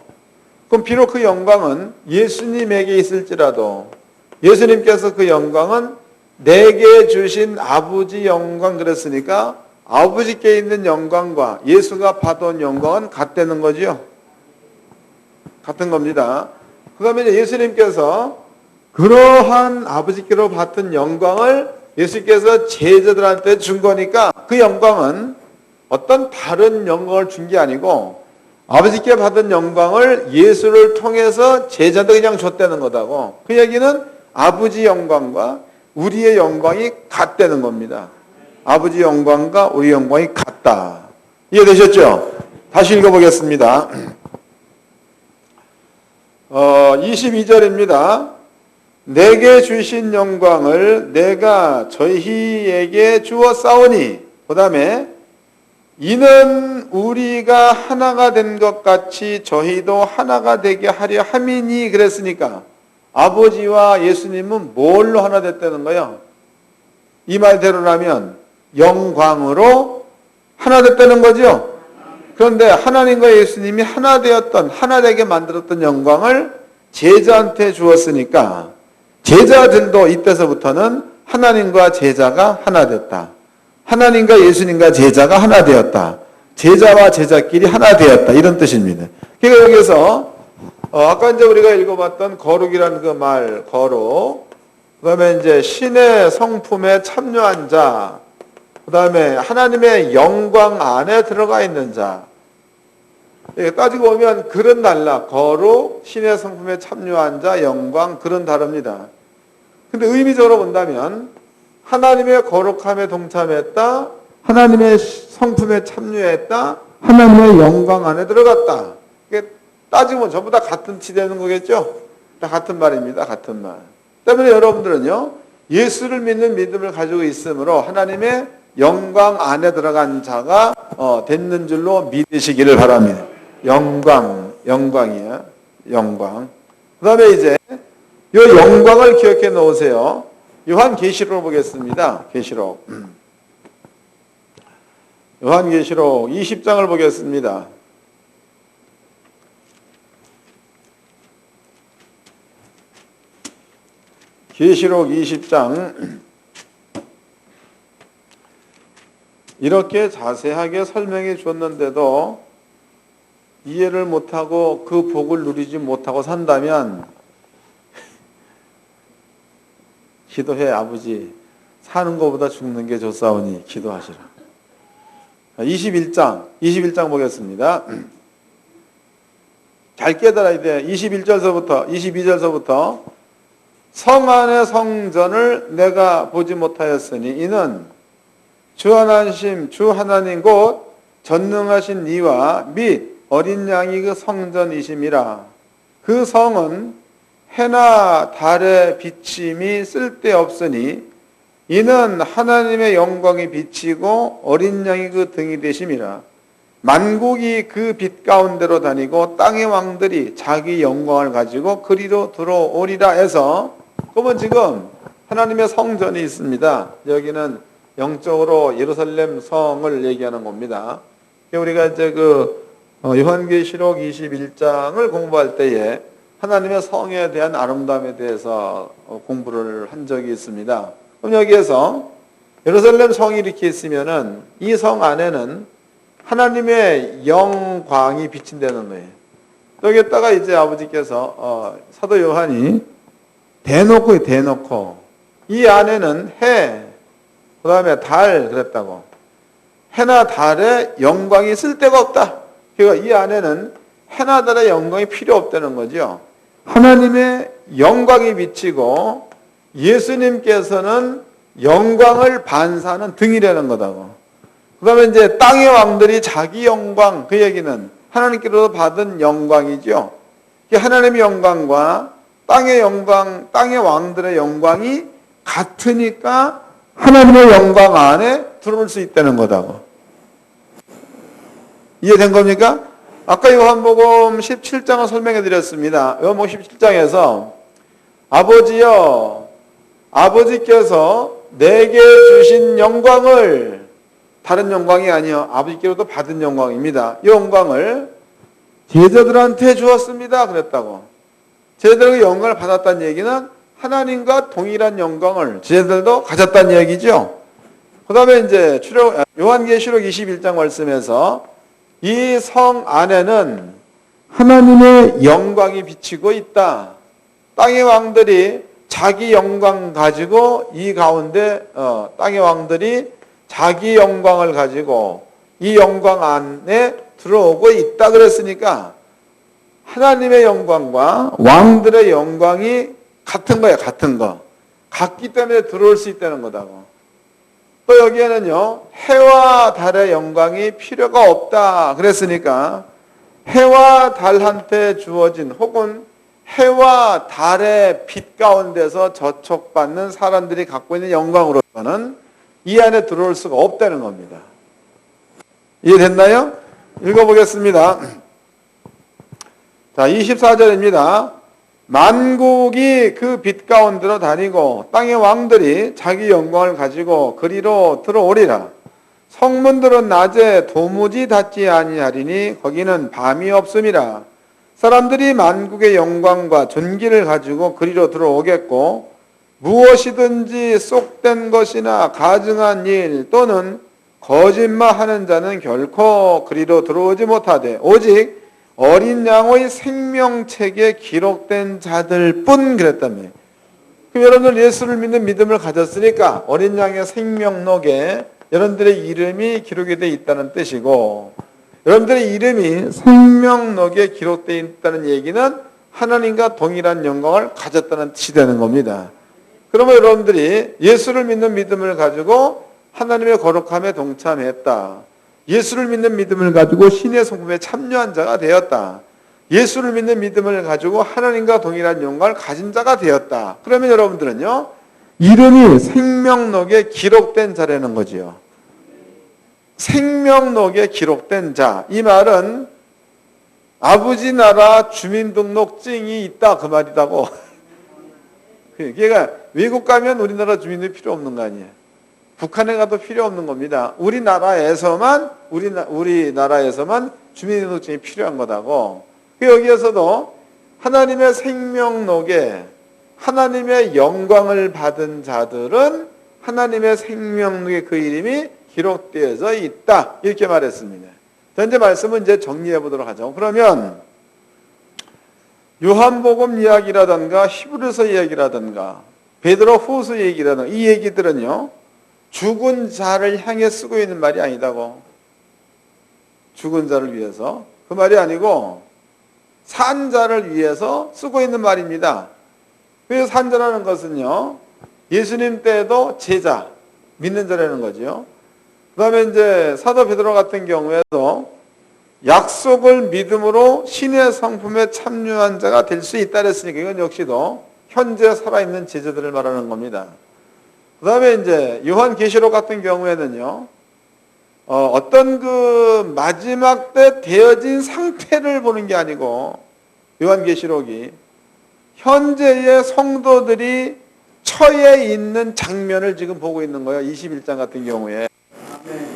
그럼 비록 그 영광은 예수님에게 있을지라도 예수님께서 그 영광은 내게 주신 아버지 영광 그랬으니까 아버지께 있는 영광과 예수가 받아온 영광은 같다는 거죠. 같은 겁니다. 그 다음에 예수님께서 그러한 아버지께로 받은 영광을 예수께서 제자들한테 준 거니까 그 영광은 어떤 다른 영광을 준 게 아니고 아버지께 받은 영광을 예수를 통해서 제자들 그냥 줬다는 거다고. 그 얘기는 아버지 영광과 우리의 영광이 같다는 겁니다. 아버지 영광과 우리 영광이 같다. 이해되셨죠? 다시 읽어보겠습니다. 22절입니다. 내게 주신 영광을 내가 저희에게 주었사오니, 그 다음에 이는 우리가 하나가 된 것 같이 저희도 하나가 되게 하려 함이니 그랬으니까 아버지와 예수님은 뭘로 하나 됐다는 거예요? 이 말대로라면 영광으로 하나 됐다는 거죠. 그런데 하나님과 예수님이 하나 되었던, 하나 되게 만들었던 영광을 제자한테 주었으니까 제자들도 이때서부터는 하나님과 제자가 하나 됐다. 하나님과 예수님과 제자가 하나 되었다. 제자와 제자끼리 하나 되었다. 이런 뜻입니다. 그러니까 여기서 아까 이제 우리가 읽어봤던 거룩이라는 그 말, 거룩. 그 다음에 이제 신의 성품에 참여한 자. 그 다음에 하나님의 영광 안에 들어가 있는 자. 따지고 보면 글은 달라. 거룩, 신의 성품에 참여한 자, 영광, 글은 다릅니다. 근데 의미적으로 본다면 하나님의 거룩함에 동참했다. 하나님의 성품에 참여했다. 하나님의 영광 안에 들어갔다. 이게 따지면 전부 다 같은 치 되는 거겠죠? 다 같은 말입니다. 같은 말. 때문에 여러분들은요, 예수를 믿는 믿음을 가지고 있으므로 하나님의 영광 안에 들어간 자가 됐는 줄로 믿으시기를 바랍니다. 영광이에요. 영광. 그 다음에 이제 이 영광을 기억해 놓으세요. 요한계시록을 보겠습니다. 계시록. 요한계시록 20장을 보겠습니다. 계시록 20장. 이렇게 자세하게 설명해 줬는데도 이해를 못하고 그 복을 누리지 못하고 산다면 기도해. 아버지, 사는 것보다 죽는 게 좋사오니 기도하시라. 21장 보겠습니다. 잘 깨달아야 돼. 22절서부터 성 안의 성전을 내가 보지 못하였으니 이는 주 하나님 주 하나님 곧 전능하신 이와 및 어린 양이 그 성전이심이라. 그 성은 해나 달의 비침이 쓸데없으니 이는 하나님의 영광이 비치고 어린 양이 그 등이 되심이라. 만국이 그 빛 가운데로 다니고 땅의 왕들이 자기 영광을 가지고 그리로 들어오리라 해서, 그러면 지금 하나님의 성전이 있습니다. 여기는 영적으로 예루살렘 성을 얘기하는 겁니다. 우리가 이제 요한계시록 21장을 공부할 때에 하나님의 성에 대한 아름다움에 대해서 공부를 한 적이 있습니다. 그럼 여기에서 예루살렘 성이 이렇게 있으면은 이 성 안에는 하나님의 영광이 비친다는 거예요. 여기에다가 이제 아버지께서 사도 요한이 대놓고 이 안에는 해, 그 다음에 달 그랬다고. 해나 달의 영광이 쓸 데가 없다. 그러니까 이 안에는 해나 달의 영광이 필요 없다는 거죠. 하나님의 영광이 비치고 예수님께서는 영광을 반사하는 등이라는 거다고. 그 다음에 이제 땅의 왕들이 자기 영광, 그 얘기는 하나님께로서 받은 영광이죠. 하나님의 영광과 땅의 영광, 땅의 왕들의 영광이 같으니까 하나님의 영광 안에 들어올 수 있다는 거다고. 이해된 겁니까? 아까 요한복음 17장을 설명해 드렸습니다. 요한복음 17장에서 아버지여, 아버지께서 내게 주신 영광을, 다른 영광이 아니요 아버지께로도 받은 영광입니다. 이 영광을 제자들한테 주었습니다 그랬다고. 제자들이 영광을 받았다는 얘기는 하나님과 동일한 영광을 제자들도 가졌다는 얘기죠. 그 다음에 이제 요한계시록 21장 말씀에서 이 성 안에는 하나님의 영광이 비치고 있다. 땅의 왕들이 자기 영광 가지고 이 가운데 땅의 왕들이 자기 영광을 가지고 이 영광 안에 들어오고 있다 그랬으니까 하나님의 영광과 왕들의 영광이 같은 거야, 같은 거. 같기 때문에 들어올 수 있다는 거다고. 또 여기에는요, 해와 달의 영광이 필요가 없다 그랬으니까 해와 달한테 주어진 혹은 해와 달의 빛 가운데서 저촉받는 사람들이 갖고 있는 영광으로서는 이 안에 들어올 수가 없다는 겁니다. 이해됐나요? 읽어보겠습니다. 자, 24절입니다. 만국이 그 빛 가운데로 다니고 땅의 왕들이 자기 영광을 가지고 그리로 들어오리라. 성문들은 낮에 도무지 닫지 아니하리니 거기는 밤이 없음이라. 사람들이 만국의 영광과 존귀를 가지고 그리로 들어오겠고 무엇이든지 쏙된 것이나 가증한 일 또는 거짓말하는 자는 결코 그리로 들어오지 못하되 오직 어린 양의 생명책에 기록된 자들뿐 그랬다며. 그럼 여러분들 예수를 믿는 믿음을 가졌으니까 어린 양의 생명록에 여러분들의 이름이 기록이 되어 있다는 뜻이고, 여러분들의 이름이 생명록에 기록되어 있다는 얘기는 하나님과 동일한 영광을 가졌다는 뜻이 되는 겁니다. 그러면 여러분들이 예수를 믿는 믿음을 가지고 하나님의 거룩함에 동참했다. 예수를 믿는 믿음을 가지고 신의 성품에 참여한 자가 되었다. 예수를 믿는 믿음을 가지고 하나님과 동일한 영광을 가진 자가 되었다. 그러면 여러분들은요, 이름이 생명록에 기록된 자라는 거지요. 생명록에 기록된 자. 이 말은 아버지 나라 주민등록증이 있다 그 말이라고. 그러니까 외국 가면 우리나라 주민이 필요 없는 거 아니에요. 북한에 가도 필요 없는 겁니다. 우리나라에서만 주민등록증이 필요한 거다고. 여기에서도 하나님의 생명록에 하나님의 영광을 받은 자들은 하나님의 생명록에 그 이름이 기록되어져 있다. 이렇게 말했습니다. 현재 말씀은 이제 정리해 보도록 하죠. 그러면 요한복음 이야기라든가 히브리서 이야기라든가 베드로 후서 얘기라든가 이 얘기들은요, 죽은 자를 향해 쓰고 있는 말이 아니다고. 죽은 자를 위해서. 그 말이 아니고 산 자를 위해서 쓰고 있는 말입니다. 그래서 산 자라는 것은요, 예수님 때에도 제자, 믿는 자라는 거죠. 그 다음에 이제 사도 베드로 같은 경우에도 약속을 믿음으로 신의 성품에 참여한 자가 될 수 있다 그랬으니까 이건 역시도 현재 살아있는 제자들을 말하는 겁니다. 그 다음에 이제 요한계시록 같은 경우에는요, 어떤 그 마지막 때 되어진 상태를 보는 게 아니고 요한계시록이 현재의 성도들이 처해 있는 장면을 지금 보고 있는 거예요. 21장 같은 경우에.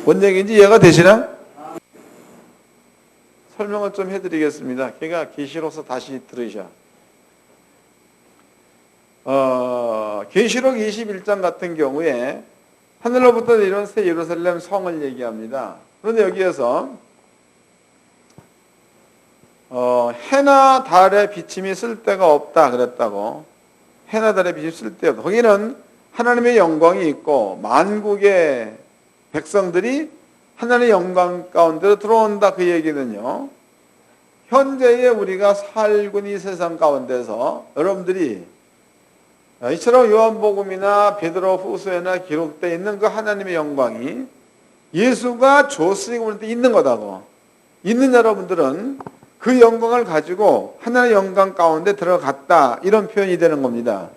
뭔 얘기인지 이해가 되시나? 설명을 좀 해드리겠습니다. 걔가 계시록서 다시 들으셔. 계시록 21장 같은 경우에 하늘로부터 내려온 새 예루살렘 성을 얘기합니다. 그런데 여기에서 해나 달의 비침이 쓸데가 없다 그랬다고. 해나 달의 비침이 쓸데없다. 거기는 하나님의 영광이 있고 만국의 백성들이 하나님의 영광 가운데로 들어온다. 그 얘기는요, 현재의 우리가 살고 있는 이 세상 가운데서 여러분들이 이처럼 요한복음이나 베드로 후서에나 기록되어 있는 그 하나님의 영광이 예수가 줬으니까 우리한테 있는 거다고. 있는 여러분들은 그 영광을 가지고 하나님의 영광 가운데 들어갔다. 이런 표현이 되는 겁니다.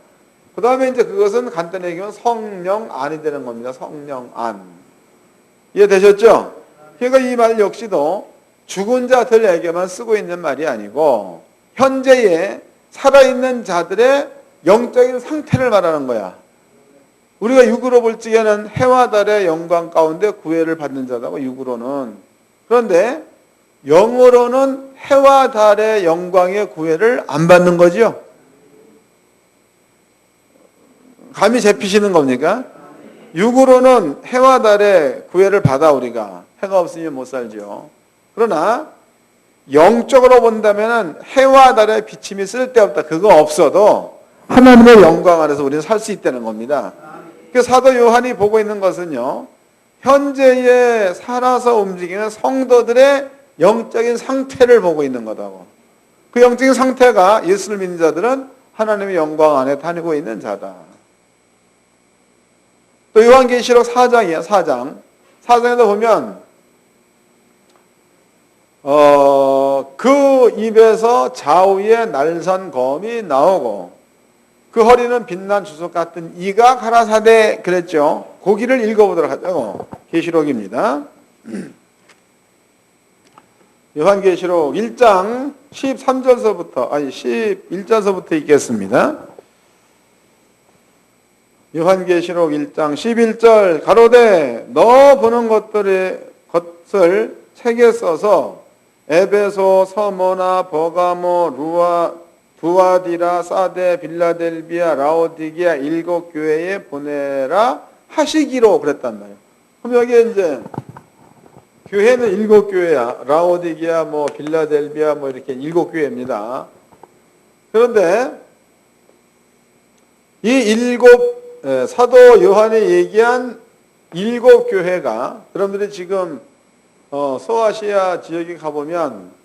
그 다음에 이제 그것은 간단히 얘기하면 성령 안이 되는 겁니다. 성령 안. 이해되셨죠? 그러니까 이 말 역시도 죽은 자들에게만 쓰고 있는 말이 아니고 현재의 살아있는 자들의 영적인 상태를 말하는 거야. 우리가 육으로 볼 적에는 해와 달의 영광 가운데 구애를 받는 자다고, 육으로는. 그런데 영으로는 해와 달의 영광의 구애를 안 받는 거죠. 감이 잡히시는 겁니까? 육으로는 해와 달의 구애를 받아. 우리가 해가 없으면 못 살죠. 그러나 영적으로 본다면 해와 달의 비침이 쓸데없다. 그거 없어도 하나님의 영광 안에서 우리는 살 수 있다는 겁니다. 그 사도 요한이 보고 있는 것은요, 현재에 살아서 움직이는 성도들의 영적인 상태를 보고 있는 거다고. 그 영적인 상태가 예수를 믿는 자들은 하나님의 영광 안에 다니고 있는 자다. 또 요한계시록 4장이에요. 4장. 4장에도 보면 그 입에서 좌우에 날선 검이 나오고 그 허리는 빛난 주석 같은 이가 가라사대 그랬죠. 고기를 읽어보도록 하자고. 계시록입니다. 요한계시록 1장 11절서부터 읽겠습니다. 요한계시록 1장 11절 가로되 너 보는 것을 책에 써서 에베소, 서모나, 버가모, 두아디라, 사데, 빌라델비아, 라오디게아 7교회에 보내라 하시기로 그랬단 말이에요. 그럼 여기에 이제 교회는 7교회야. 라오디게아, 빌라델비아, 이렇게 7교회입니다. 그런데 이 사도 요한이 얘기한 7교회가 여러분들이 지금 소아시아 지역에 가보면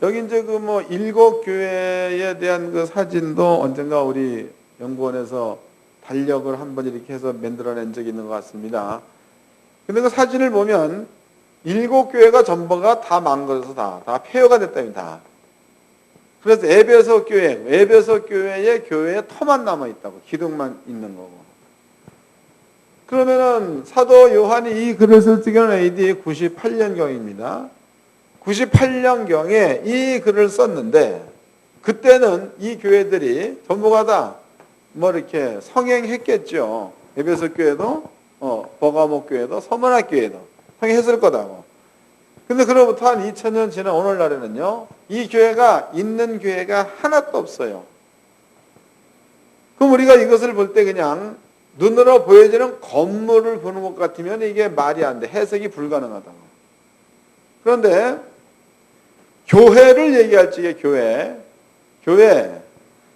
여기 이제 7교회에 대한 그 사진도 언젠가 우리 연구원에서 달력을 한번 이렇게 해서 만들어낸 적이 있는 것 같습니다. 근데 그 사진을 보면 7교회가 전부가 다 망가져서 다 폐허가 됐답니다. 그래서 에베소 교회의 교회에 터만 남아있다고. 기둥만 있는 거고. 그러면은 사도 요한이 이 글을 쓸 때는 AD 98년경입니다. 98년경에 이 글을 썼는데 그때는 이 교회들이 전부가 다 이렇게 성행했겠죠. 에베소 교회도 버가모 교회도 서머나 교회도 성행했을 거다고. 근데 그로부터 한 2000년 지난 오늘날에는요, 이 교회가 있는 교회가 하나도 없어요. 그럼 우리가 이것을 볼 때 그냥 눈으로 보여지는 건물을 보는 것 같으면 이게 말이 안 돼. 해석이 불가능하다고. 그런데 교회를 얘기할 적에 교회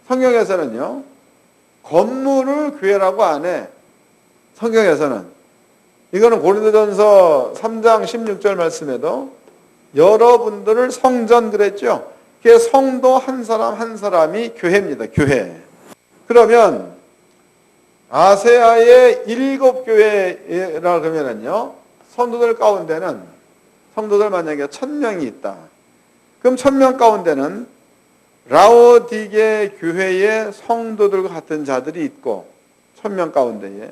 성경에서는요, 건물을 교회라고 안 해. 성경에서는. 이거는 고린도전서 3장 16절 말씀에도 여러분들을 성전 그랬죠. 그게 성도 한 사람 한 사람이 교회입니다. 교회. 그러면 아세아의 7교회라 그러면은요, 성도들 가운데는 성도들 만약에 1000명이 있다. 그럼 1000명 가운데는 라오디게 교회의 성도들과 같은 자들이 있고 1000명 가운데에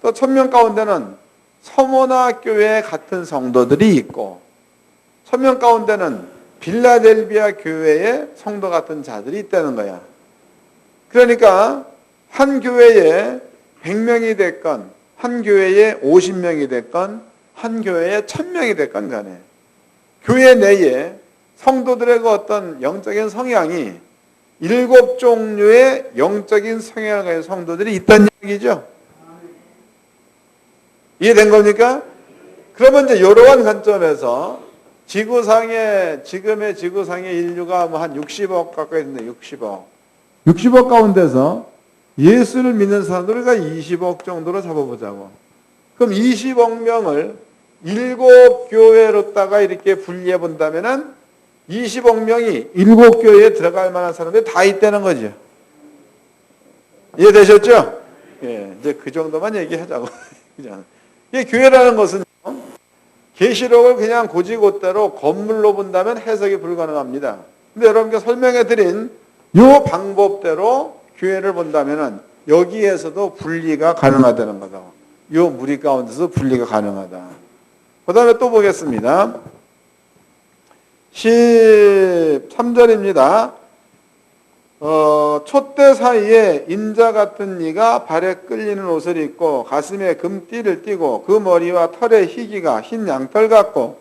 또 1000명 가운데는 서모나 교회 같은 성도들이 있고 1000명 가운데는 빌라델비아 교회의 성도 같은 자들이 있다는 거야. 그러니까 한 교회에 100명이 됐건 한 교회에 50명이 됐건 한 교회에 1000명이 됐건 간에 교회 내에 성도들의 그 어떤 영적인 성향이 7종류의 영적인 성향의 성도들이 있다는 얘기죠. 이해된 겁니까? 그러면 이제 이러한 관점에서 지금의 지구상의 인류가 한 60억 가까이 있는데 60억 가운데서 예수를 믿는 사람들 우리가 20억 정도로 잡아보자고. 그럼 20억 명을 7교회로다가 이렇게 분리해 본다면은 20억 명이 7교회에 들어갈 만한 사람들이 다 있다는 거죠. 이해되셨죠? 예, 이제 그 정도만 얘기하자고. 이 교회라는 것은 계시록을 그냥 고지고대로 건물로 본다면 해석이 불가능합니다. 근데 여러분께 설명해 드린 이 방법대로 교회를 본다면은 여기에서도 분리가 가능하다는 거다. 이 무리 가운데서 분리가 가능하다. 그 다음에 또 보겠습니다. 13절입니다. 촛대 사이에 인자 같은 이가 발에 끌리는 옷을 입고 가슴에 금띠를 띠고 그 머리와 털에 희기가 흰 양털 같고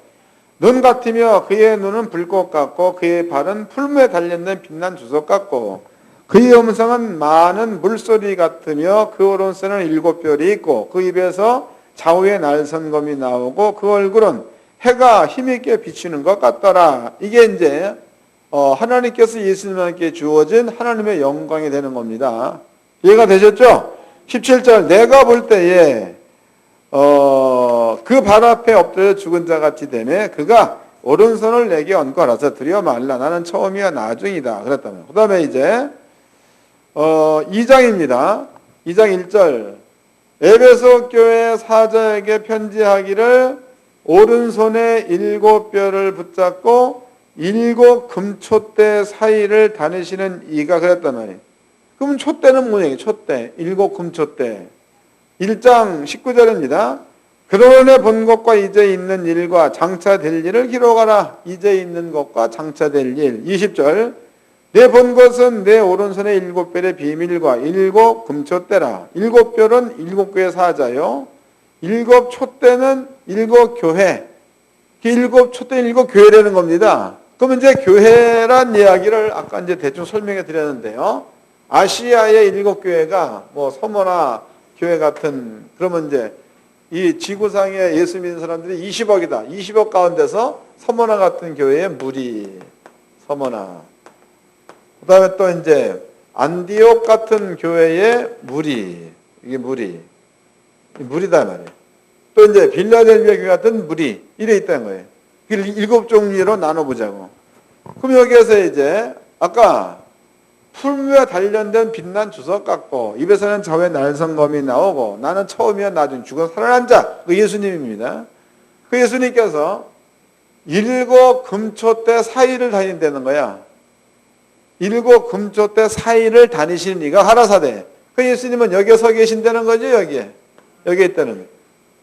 눈 같으며 그의 눈은 불꽃 같고 그의 발은 풀무에 단련된 빛난 주석 같고 그의 음성은 많은 물소리 같으며 그 오른손에는 7별이 있고 그 입에서 좌우에 날선검이 나오고 그 얼굴은 해가 힘있게 비치는 것 같더라. 이게 이제 하나님께서 예수님께 주어진 하나님의 영광이 되는 겁니다. 이해가 되셨죠? 17절 내가 볼 때에 그 발 앞에 엎드려 죽은 자 같이 되매 그가 오른손을 내게 얹고 알아서 드려 말라. 나는 처음이야 나중이다. 그랬다면 그 다음에 이제 2장입니다. 2장 1절 에베소 교회 사자에게 편지하기를 오른손에 7뼈를 붙잡고 7 금촛대 사이를 다니시는 이가 그랬단 말이에요. 그럼 촛대는 뭐예요? 촛대, 7 금촛대. 1장 19절입니다. 그러내 본 것과 이제 있는 일과 장차될 일을 기록하라. 이제 있는 것과 장차될 일. 20절 내 본 것은 내 오른손에 7별의 비밀과 7 금촛대라. 7별은 7교회 사자요. 7 촛대는 7 교회. 7 촛대는 7 교회라는 겁니다. 그러면 이제 교회란 이야기를 아까 이제 대충 설명해 드렸는데요. 아시아의 7교회가 뭐 서머나 교회 같은 그러면 이제 이 지구상에 예수 믿는 사람들이 20억이다. 20억 가운데서 서머나 같은 교회의 무리, 서머나. 그 다음에 또 이제 안디옥 같은 교회의 무리, 이게 무리다 말이에요. 또 이제 빌라델비아 교회 같은 무리, 이래 있다는 거예요. 7종류로 나눠보자고. 그럼 여기에서 이제 아까 풀무에 단련된 빛난 주석 같고 입에서는 좌우에 날선검이 나오고 나는 처음이야 나중 죽어 살아난 자, 그 예수님입니다. 그 예수님께서 7 금촛대 사이를 다닌다는 거야. 7 금촛대 사이를 다니시는 이가 가라사대. 그 예수님은 여기에 서 계신다는 거죠. 여기에 있다는 거예요.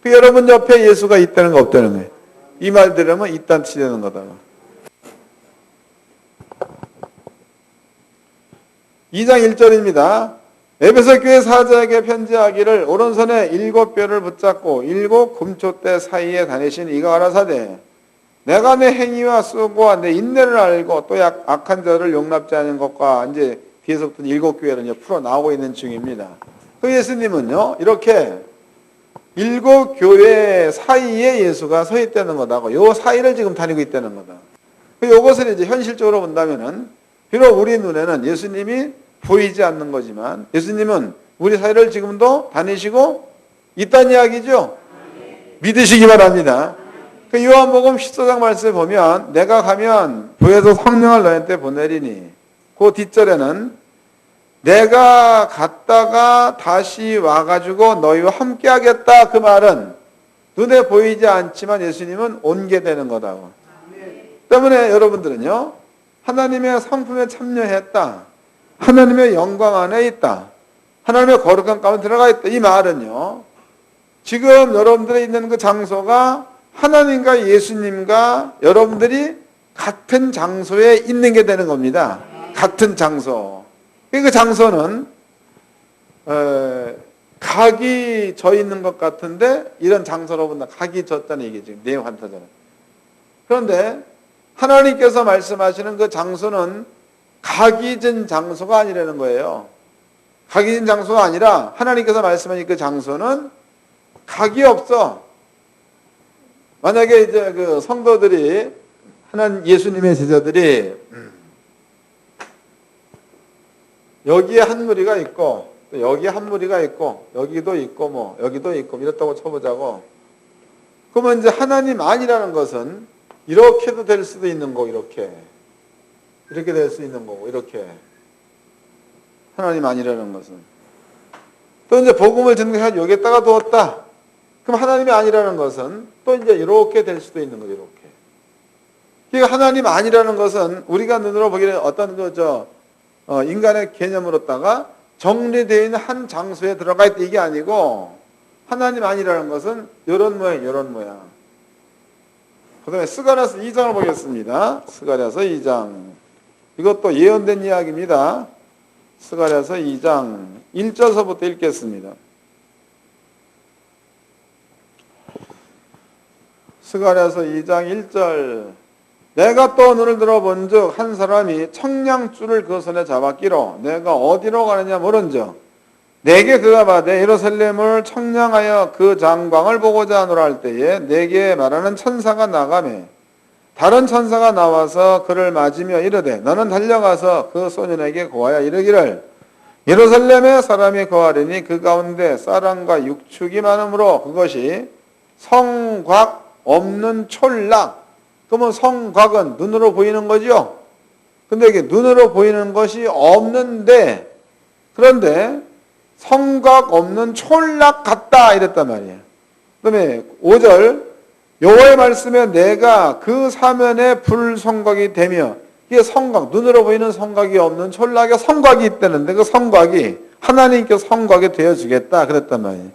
그 여러분 옆에 예수가 있다는 거 없다는 거예요. 이 말 들으면 이딴 치되는 거다. 2장 1절입니다. 에베소 교회 사자에게 편지하기를 오른손에 7뼈를 붙잡고 7 금촛대 사이에 다니신 이가 가라사대 내가 내 행위와 수고와 내 인내를 알고 또 악한 자를 용납지 않은 것과 이제 뒤에서부터 7교회를 이제 풀어 나오고 있는 중입니다. 그 예수님은요 이렇게 7교회 사이에 예수가 서 있다는 거다고 요 사이를 지금 다니고 있다는 거다. 요것을 이제 현실적으로 본다면은 비록 우리 눈에는 예수님이 보이지 않는 거지만 예수님은 우리 사이를 지금도 다니시고 있다는 이야기죠. 믿으시기 바랍니다. 그 요한복음 14장 말씀을 보면 내가 가면 보혜사 성령을 너희한테 보내리니 그 뒷절에는 내가 갔다가 다시 와가지고 너희와 함께 하겠다. 그 말은 눈에 보이지 않지만 예수님은 온게 되는 거다고. 때문에 여러분들은요 하나님의 상품에 참여했다. 하나님의 영광 안에 있다. 하나님의 거룩한 가운데 들어가 있다. 이 말은요 지금 여러분들이 있는 그 장소가 하나님과 예수님과 여러분들이 같은 장소에 있는 게 되는 겁니다. 같은 장소. 그 장소는 각이 져 있는 것 같은데 이런 장소로 본다. 각이 졌다는 얘기죠. 내용 한타잖아요. 그런데 하나님께서 말씀하시는 그 장소는 각이 진 장소가 아니라는 거예요. 각이 진 장소가 아니라 하나님께서 말씀하신 그 장소는 각이 없어. 만약에 이제 그 성도들이 하나님 예수님의 제자들이 여기에 한 무리가 있고 또 여기에 한 무리가 있고 여기도 있고 뭐 여기도 있고 이렇다고 쳐보자고. 그러면 이제 하나님 아니라는 것은 이렇게도 될 수도 있는 거고, 이렇게 될 수 있는 거고, 이렇게. 하나님 아니라는 것은. 또 이제 복음을 전해서 여기에다가 두었다. 그럼 하나님이 아니라는 것은 또 이제 이렇게 될 수도 있는 거죠, 이렇게. 그러니까 하나님 아니라는 것은 우리가 눈으로 보기에는 어떤 인간의 개념으로다가 정리되어 있는 한 장소에 들어가 있다 이게 아니고, 하나님 아니라는 것은 이런 모양, 이런 모양. 그 다음에 스가랴서 2장을 보겠습니다. 스가랴서 2장. 이것도 예언된 이야기입니다. 스가랴서 2장 1절서부터 읽겠습니다. 스가랴서 2장 1절. 내가 또 눈을 들어본즉 한 사람이 청량줄을 그 손에 잡았기로 내가 어디로 가느냐 물은즉 내게 그가 말하되 예루살렘을 청량하여 그 장광을 보고자 하노라 할 때에 내게 말하는 천사가 나가매 다른 천사가 나와서 그를 맞으며 이르되 너는 달려가서 그 소년에게 고하여 이르기를 예루살렘에 사람이 거하리니 그 가운데 사람과 육축이 많으므로 그것이 성곽 없는 촌락. 그러면 성곽은 눈으로 보이는 거죠. 근데 이게 눈으로 보이는 것이 없는데, 그런데 성곽 없는 촌락 같다 이랬단 말이에요. 그 다음에 5절 여호와의 말씀에 내가 그 사면에 불성곽이 되며, 이게 성곽, 눈으로 보이는 성곽이 없는 촌락에 성곽이 있다는데 그 성곽이 하나님께 성곽이 되어주겠다 그랬단 말이에요.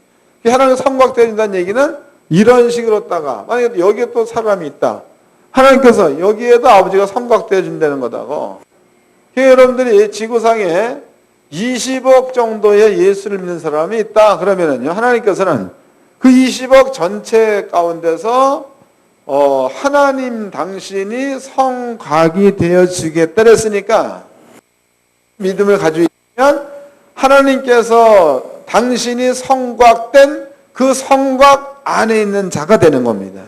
하나님께 성곽 되어준다는 얘기는 이런 식으로다가 만약에 여기에 또 사람이 있다. 하나님께서 여기에도 아버지가 성곽 되어준다는 거다고. 여러분들이 지구상에 20억 정도의 예수를 믿는 사람이 있다 그러면은요, 하나님께서는 그 20억 전체 가운데서 하나님 당신이 성곽이 되어주겠다 그랬으니까 믿음을 가지고 있으면 하나님께서 당신이 성곽된 그 성곽 안에 있는 자가 되는 겁니다.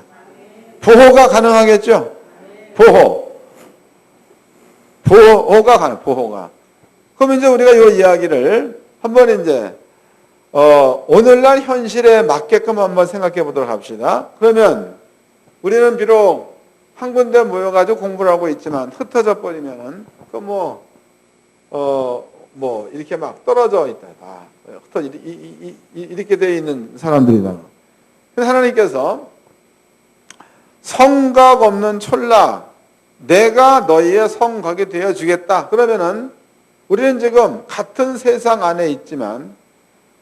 보호가 가능하겠죠? 보호가 가능, 보호가. 그럼 이제 우리가 이 이야기를 한번 이제, 오늘날 현실에 맞게끔 한번 생각해 보도록 합시다. 그러면 우리는 비록 한 군데 모여가지고 공부를 하고 있지만 흩어져 버리면은, 이렇게 막 떨어져 있다. 이렇게 되어 있는 사람들이다. 그래서 하나님께서 성곽 없는 촌락, 내가 너희의 성곽이 되어주겠다. 그러면은 우리는 지금 같은 세상 안에 있지만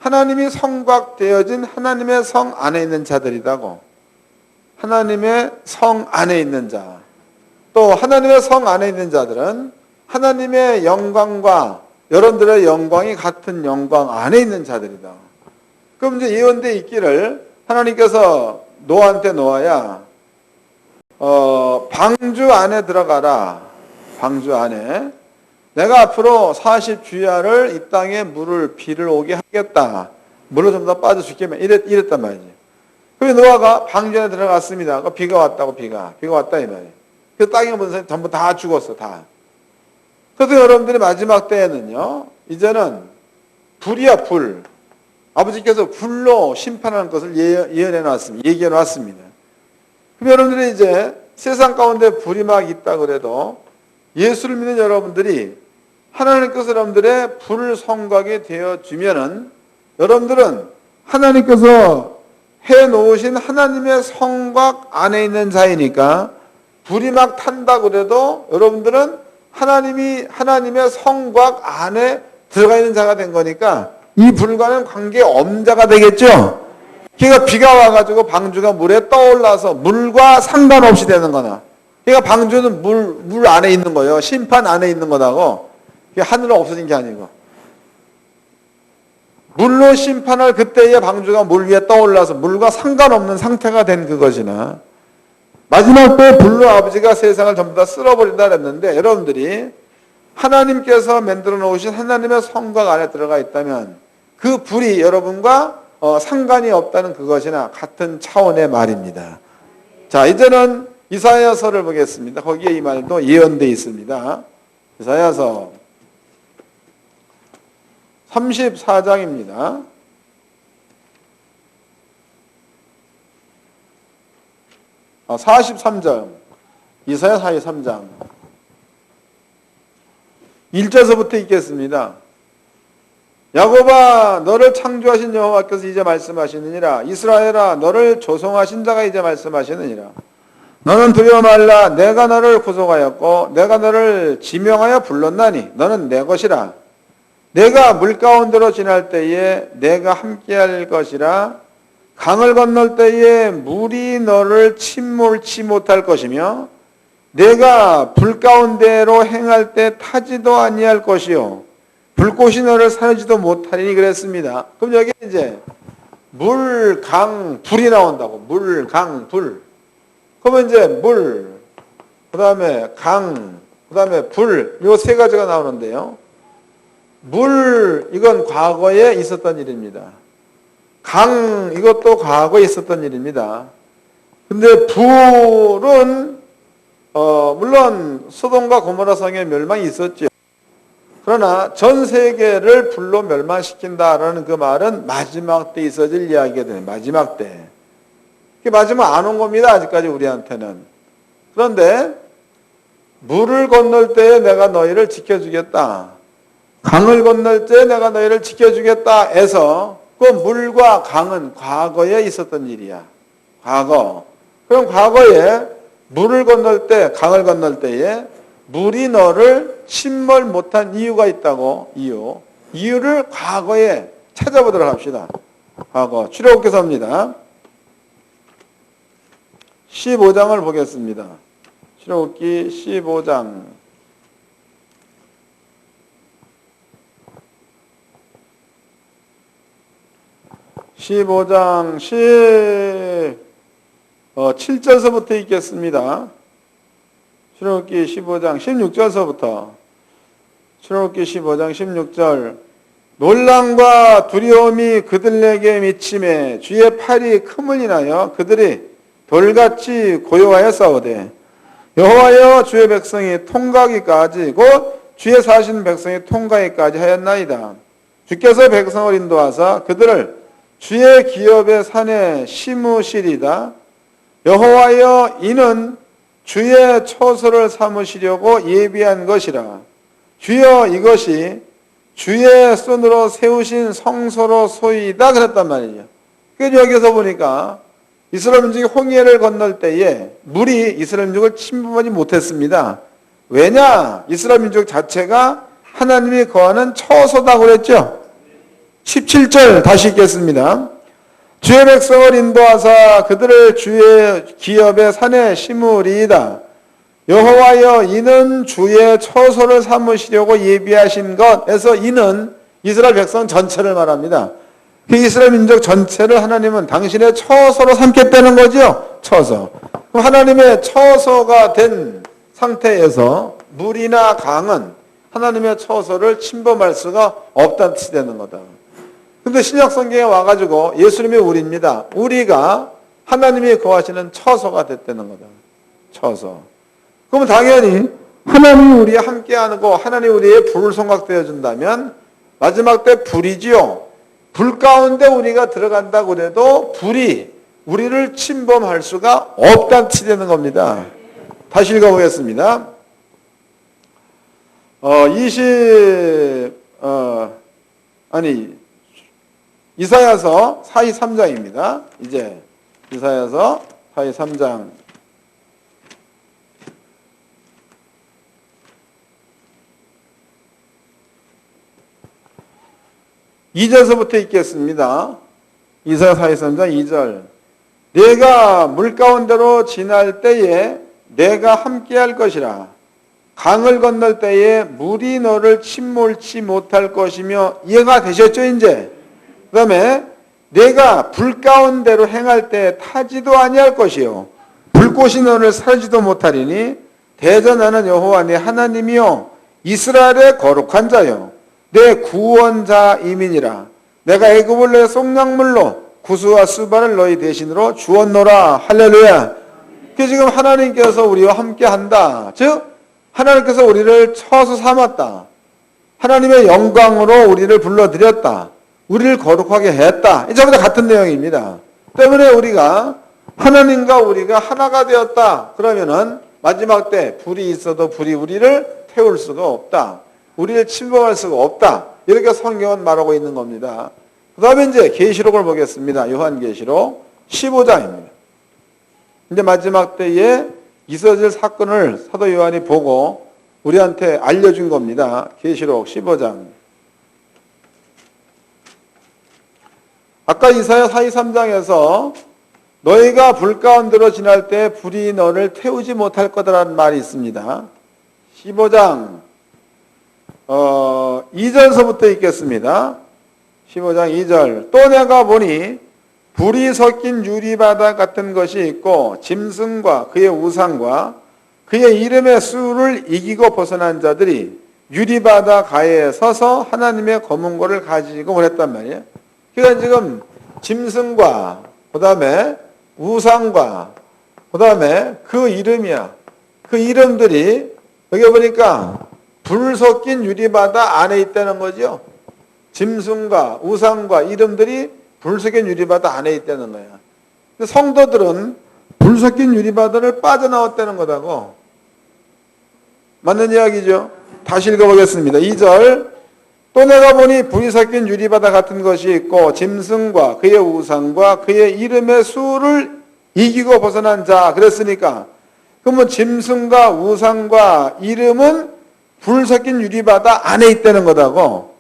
하나님이 성곽 되어진 하나님의 성 안에 있는 자들이라고. 하나님의 성 안에 있는 자. 또 하나님의 성 안에 있는 자들은 하나님의 영광과 여러분들의 영광이 같은 영광 안에 있는 자들이다. 그럼 이제 예언되어 있기를 하나님께서 노아한테 놓아야 방주 안에 들어가라. 방주 안에. 내가 앞으로 40주야를 이 땅에 비를 오게 하겠다. 물로 좀 더 빠져줄게. 이랬단 말이지. 그래서 노아가 방주 안에 들어갔습니다. 비가 왔다고, 비가 왔다 이 말이에요. 그 땅에 본 사람이 전부 다 죽었어, 다. 그래서 여러분들이 마지막 때에는요, 이제는 불이야, 불. 아버지께서 불로 심판하는 것을 예언해 놨습니다. 얘기해 놨습니다. 그럼 여러분들이 이제 세상 가운데 불이 막 있다 그래도 예수를 믿는 여러분들이 하나님께서 여러분들의 불 성곽이 되어주면은 여러분들은 하나님께서 해놓으신 하나님의 성곽 안에 있는 자이니까 불이 막 탄다 그래도 여러분들은 하나님의 성곽 안에 들어가 있는 자가 된 거니까 이 불과는 관계 없는 자가 되겠죠? 그러니까 비가 와가지고 방주가 물에 떠올라서 물과 상관없이 되는 거나. 그러니까 방주는 물 안에 있는 거예요. 심판 안에 있는 거다고. 하늘은 없어진 게 아니고. 물로 심판할 그때의 방주가 물 위에 떠올라서 물과 상관없는 상태가 된 그것이나 마지막 때 불로 아버지가 세상을 전부 다 쓸어버린다 그랬는데 여러분들이 하나님께서 만들어 놓으신 하나님의 성곽 안에 들어가 있다면 그 불이 여러분과 상관이 없다는 그것이나 같은 차원의 말입니다. 자, 이제는 이사야서를 보겠습니다. 거기에 이 말도 예언되어 있습니다. 이사야서 34장입니다. 43장, 이사야 43장 1절서부터 읽겠습니다. 야곱아 너를 창조하신 여호와께서 이제 말씀하시느니라. 이스라엘아 너를 조성하신 자가 이제 말씀하시느니라. 너는 두려워 말라. 내가 너를 구속하였고 내가 너를 지명하여 불렀나니 너는 내 것이라. 내가 물 가운데로 지날 때에 내가 함께할 것이라. 강을 건널 때에 물이 너를 침몰치 못할 것이며 내가 불 가운데로 행할 때 타지도 아니할 것이요 불꽃이 너를 사르지도 못하리니 그랬습니다. 그럼 여기 이제 물, 강, 불이 나온다고. 물, 강, 불. 그러면 이제 물, 그 다음에 강, 그 다음에 불, 요 세 가지가 나오는데요. 물, 이건 과거에 있었던 일입니다. 강, 이것도 과거에 있었던 일입니다. 근데 불은 물론 소돔과 고모라 성의 멸망이 있었죠. 그러나 전 세계를 불로 멸망시킨다라는 그 말은 마지막 때 있어질 이야기가 되는 마지막 때. 그게 마지막 안 온 겁니다. 아직까지 우리한테는. 그런데 물을 건널 때에 내가 너희를 지켜주겠다. 강을 건널 때 내가 너희를 지켜주겠다 해서 그 물과 강은 과거에 있었던 일이야. 과거. 그럼 과거에 물을 건널 때, 강을 건널 때에 물이 너를 침몰 못한 이유가 있다고. 이유를 과거에 찾아보도록 합시다. 과거. 출애굽기서입니다. 15장을 보겠습니다. 출애굽기 15장. 15장 7절서부터 읽겠습니다. 출애굽기 15장 16절서부터. 출애굽기 15장 16절. 놀람과 두려움이 그들에게 미침에 주의 팔이 크물 인하여 그들이 돌같이 고요하여 싸우되 여호와여 주의 백성이 통과하기까지 곧 주의 사신 백성이 통과하기까지 하였나이다. 주께서 백성을 인도하사 그들을 주의 기업의 산에 심으시리다. 여호와여 이는 주의 처소를 삼으시려고 예비한 것이라. 주여 이것이 주의 손으로 세우신 성소로 소이다 그랬단 말이죠. 그래서 여기서 보니까 이스라엘 민족이 홍해를 건널 때에 물이 이스라엘 민족을 침범하지 못했습니다. 왜냐? 이스라엘 민족 자체가 하나님이 거하는 처소다고 그랬죠. 17절 다시 읽겠습니다. 주의 백성을 인도하사 그들을 주의 기업의 산에 심으리이다. 여호와여 이는 주의 처소를 삼으시려고 예비하신 것에서 이는 이스라엘 백성 전체를 말합니다. 그 이스라엘 민족 전체를 하나님은 당신의 처소로 삼겠다는 거죠. 처소. 그럼 하나님의 처소가 된 상태에서 물이나 강은 하나님의 처소를 침범할 수가 없다는 뜻이 되는 거다. 근데 신약 성경에 와가지고 예수님이 우리입니다. 우리가 하나님이 거하시는 처소가 됐다는 거다. 처소. 그러면 당연히 하나님이 우리와 함께하고 하나님이 우리의 불을 성각되어 준다면 마지막 때 불이지요. 불 가운데 우리가 들어간다고 해도 불이 우리를 침범할 수가 없다는 뜻이 되는 겁니다. 다시 읽어보겠습니다. 이사야서 43장입니다. 이제 이사야서 43장 2절서부터 읽겠습니다. 이사야 43장 2절. 내가 물 가운데로 지날 때에 내가 함께할 것이라. 강을 건널 때에 물이 너를 침몰치 못할 것이며. 이해가 되셨죠 이제? 그 다음에 내가 불 가운데로 행할 때 타지도 아니할 것이요 불꽃이 너를 사르지도 못하리니 대저 나는 여호와 네 하나님이요 이스라엘의 거룩한 자요 내 구원자이민이라. 내가 애굽을 내 속량물로 구스와 수바를 너희 대신으로 주었노라. 할렐루야. 지금 하나님께서 우리와 함께한다. 즉 하나님께서 우리를 처소 삼았다. 하나님의 영광으로 우리를 불러들였다. 우리를 거룩하게 했다. 이 전부 다 같은 내용입니다. 때문에 우리가 하나님과 우리가 하나가 되었다. 그러면은 마지막 때 불이 있어도 불이 우리를 태울 수가 없다. 우리를 침범할 수가 없다. 이렇게 성경은 말하고 있는 겁니다. 그 다음에 이제 계시록을 보겠습니다. 요한계시록 15장입니다. 이제 마지막 때에 있어질 사건을 사도 요한이 보고 우리한테 알려준 겁니다. 계시록 15장. 아까 이사야 43장에서 너희가 불 가운데로 지날 때 불이 너를 태우지 못할 거다라는 말이 있습니다. 15장 2절서부터 읽겠습니다. 15장 2절. 또 내가 보니 불이 섞인 유리바다 같은 것이 있고 짐승과 그의 우상과 그의 이름의 수를 이기고 벗어난 자들이 유리바다 가에 서서 하나님의 검은고를 가지고 그랬단 말이에요. 그러니까 지금 짐승과 그 다음에 우상과 그 다음에 그 이름이야. 그 이름들이 여기 보니까 불 섞인 유리바다 안에 있다는 거죠. 짐승과 우상과 이름들이 불 섞인 유리바다 안에 있다는 거야. 성도들은 불 섞인 유리바다를 빠져나왔다는 거다고. 맞는 이야기죠. 다시 읽어보겠습니다. 2절. 또 내가 보니 불이 섞인 유리바다 같은 것이 있고 짐승과 그의 우상과 그의 이름의 수를 이기고 벗어난 자. 그랬으니까 그러면 짐승과 우상과 이름은 불 섞인 유리바다 안에 있다는 거다고.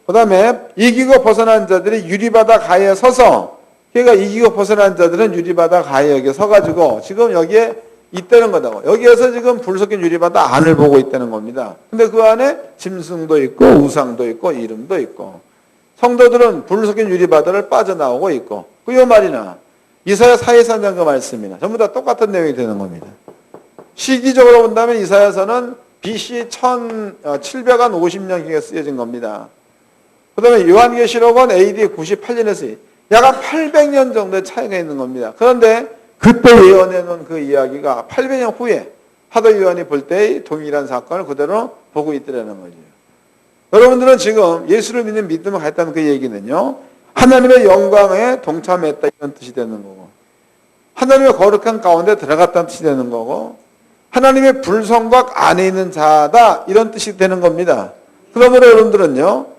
그 다음에 이기고 벗어난 자들이 유리바다 가에 서서, 그러니까 이기고 벗어난 자들은 유리바다 가에 여기 서가지고 지금 여기에 있다는 거다고. 여기에서 지금 불 섞인 유리바다 안을 보고 있다는 겁니다. 근데 그 안에 짐승도 있고 우상도 있고 이름도 있고, 성도들은 불 섞인 유리바다를 빠져나오고 있고, 그 말이나 이사야 43장 그 말씀이나 전부 다 똑같은 내용이 되는 겁니다. 시기적으로 본다면 이사야서는 BC 1750년경에 쓰여진 겁니다. 그 다음에 요한계시록은 AD 98년에서 약 한 800년 정도의 차이가 있는 겁니다. 그런데 그때 예언해놓은 그 이야기가 800년 후에 사도 요한이 볼 때의 동일한 사건을 그대로 보고 있더라는 거죠. 여러분들은 지금 예수를 믿는 믿음을 갖다는 그 얘기는요, 하나님의 영광에 동참했다 이런 뜻이 되는 거고, 하나님의 거룩한 가운데 들어갔다는 뜻이 되는 거고, 하나님의 불성곽 안에 있는 자다 이런 뜻이 되는 겁니다. 그러므로 여러분들은요,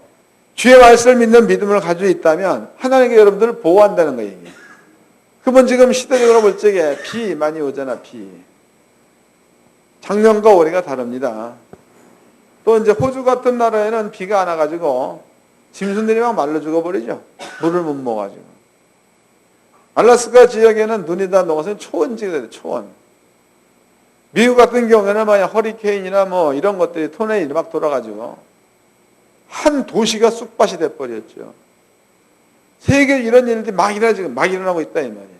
주의 말씀을 믿는 믿음을 가지고 있다면 하나님께 여러분들을 보호한다는 거예요. 그러면 지금 시대적으로 볼 적에 비 많이 오잖아. 비. 작년과 올해가 다릅니다. 또 이제 호주 같은 나라에는 비가 안 와가지고 짐승들이 막 말라 죽어버리죠. 물을 못 먹어가지고. 알라스카 지역에는 눈이 다 녹아서 초원지가 돼요. 초원. 미국 같은 경우에는 만약 허리케인이나 뭐 이런 것들이 토네이도 막 돌아가지고 한 도시가 쑥밭이 돼버렸죠. 세계 이런 일들이 막 일어나고 있다 이 말이에요.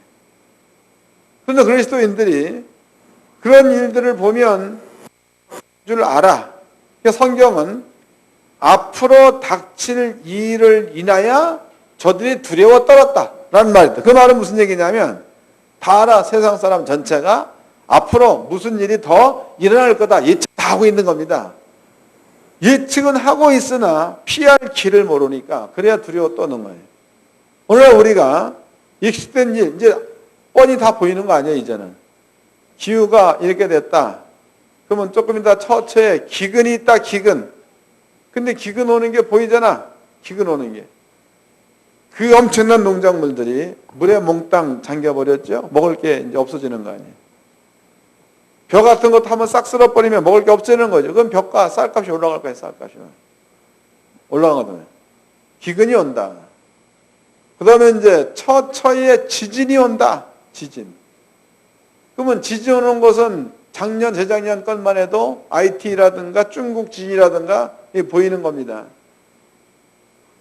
그런데 그리스도인들이 그런 일들을 보면 줄 알아. 그러니까 성경은 앞으로 닥칠 일을 인하여 저들이 두려워 떨었다 라는 말이다. 그 말은 무슨 얘기냐면 다 알아. 세상 사람 전체가 앞으로 무슨 일이 더 일어날 거다 예측 다 하고 있는 겁니다. 예측은 하고 있으나 피할 길을 모르니까 그래야 두려워 떠는 거예요. 오늘 우리가 예측된 일 이제 뻔히 다 보이는 거 아니에요. 이제는 기후가 이렇게 됐다. 그러면 조금 이따 처처에 기근이 있다. 기근. 근데 기근 오는 게 보이잖아. 기근 오는 게. 그 엄청난 농작물들이 물에 몽땅 잠겨버렸죠. 먹을 게 이제 없어지는 거 아니에요. 벼 같은 거 타면 싹 쓸어버리면 먹을 게 없어지는 거죠. 그럼 벼가 쌀값이 올라갈 거예요. 쌀값이 올라가거든요. 기근이 온다. 그 다음에 이제 처처에 지진이 온다. 지진. 그러면 지진 오는 것은 작년, 재작년 것만 해도 IT라든가 중국 지진이라든가 보이는 겁니다.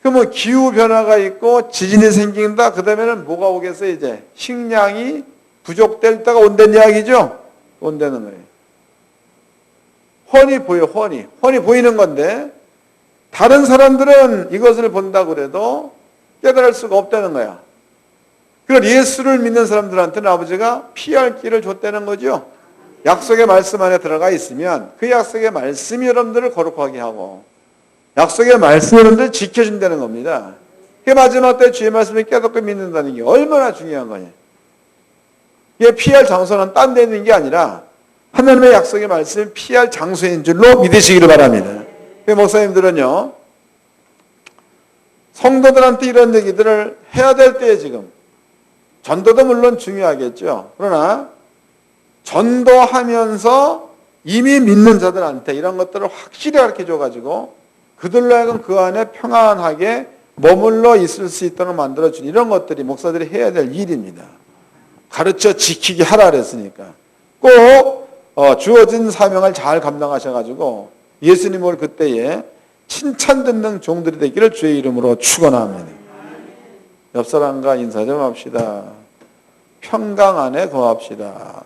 그러면 기후변화가 있고 지진이 생긴다. 그 다음에는 뭐가 오겠어요? 이제 식량이 부족될 때가 온다는 이야기죠. 온다는 거예요. 훤히 보여, 훤히 보이는 건데 다른 사람들은 이것을 본다고 그래도 깨달을 수가 없다는 거야. 그걸 예수를 믿는 사람들한테는 아버지가 피할 길을 줬다는 거죠. 약속의 말씀 안에 들어가 있으면 그 약속의 말씀이 여러분들을 거룩하게 하고 약속의 말씀을 여러분들 지켜준다는 겁니다. 그 마지막 때 주의 말씀을 깨닫고 믿는다는 게 얼마나 중요한 거냐. 이게 피할 장소는 딴 데 있는 게 아니라 하나님의 약속의 말씀이 피할 장소인 줄로 믿으시기를 바랍니다. 목사님들은요, 성도들한테 이런 얘기들을 해야 될 때에 지금 전도도 물론 중요하겠죠. 그러나 전도하면서 이미 믿는 자들한테 이런 것들을 확실히 가르쳐줘가지고 그들로 하여금 그 안에 평안하게 머물러 있을 수 있도록 만들어준 이런 것들이 목사들이 해야 될 일입니다. 가르쳐 지키게 하라 그랬으니까 꼭 주어진 사명을 잘 감당하셔가지고 예수님을 그때에 칭찬 듣는 종들이 되기를 주의 이름으로 축원합니다. 옆 사람과 인사 좀 합시다. 평강 안에 거합시다.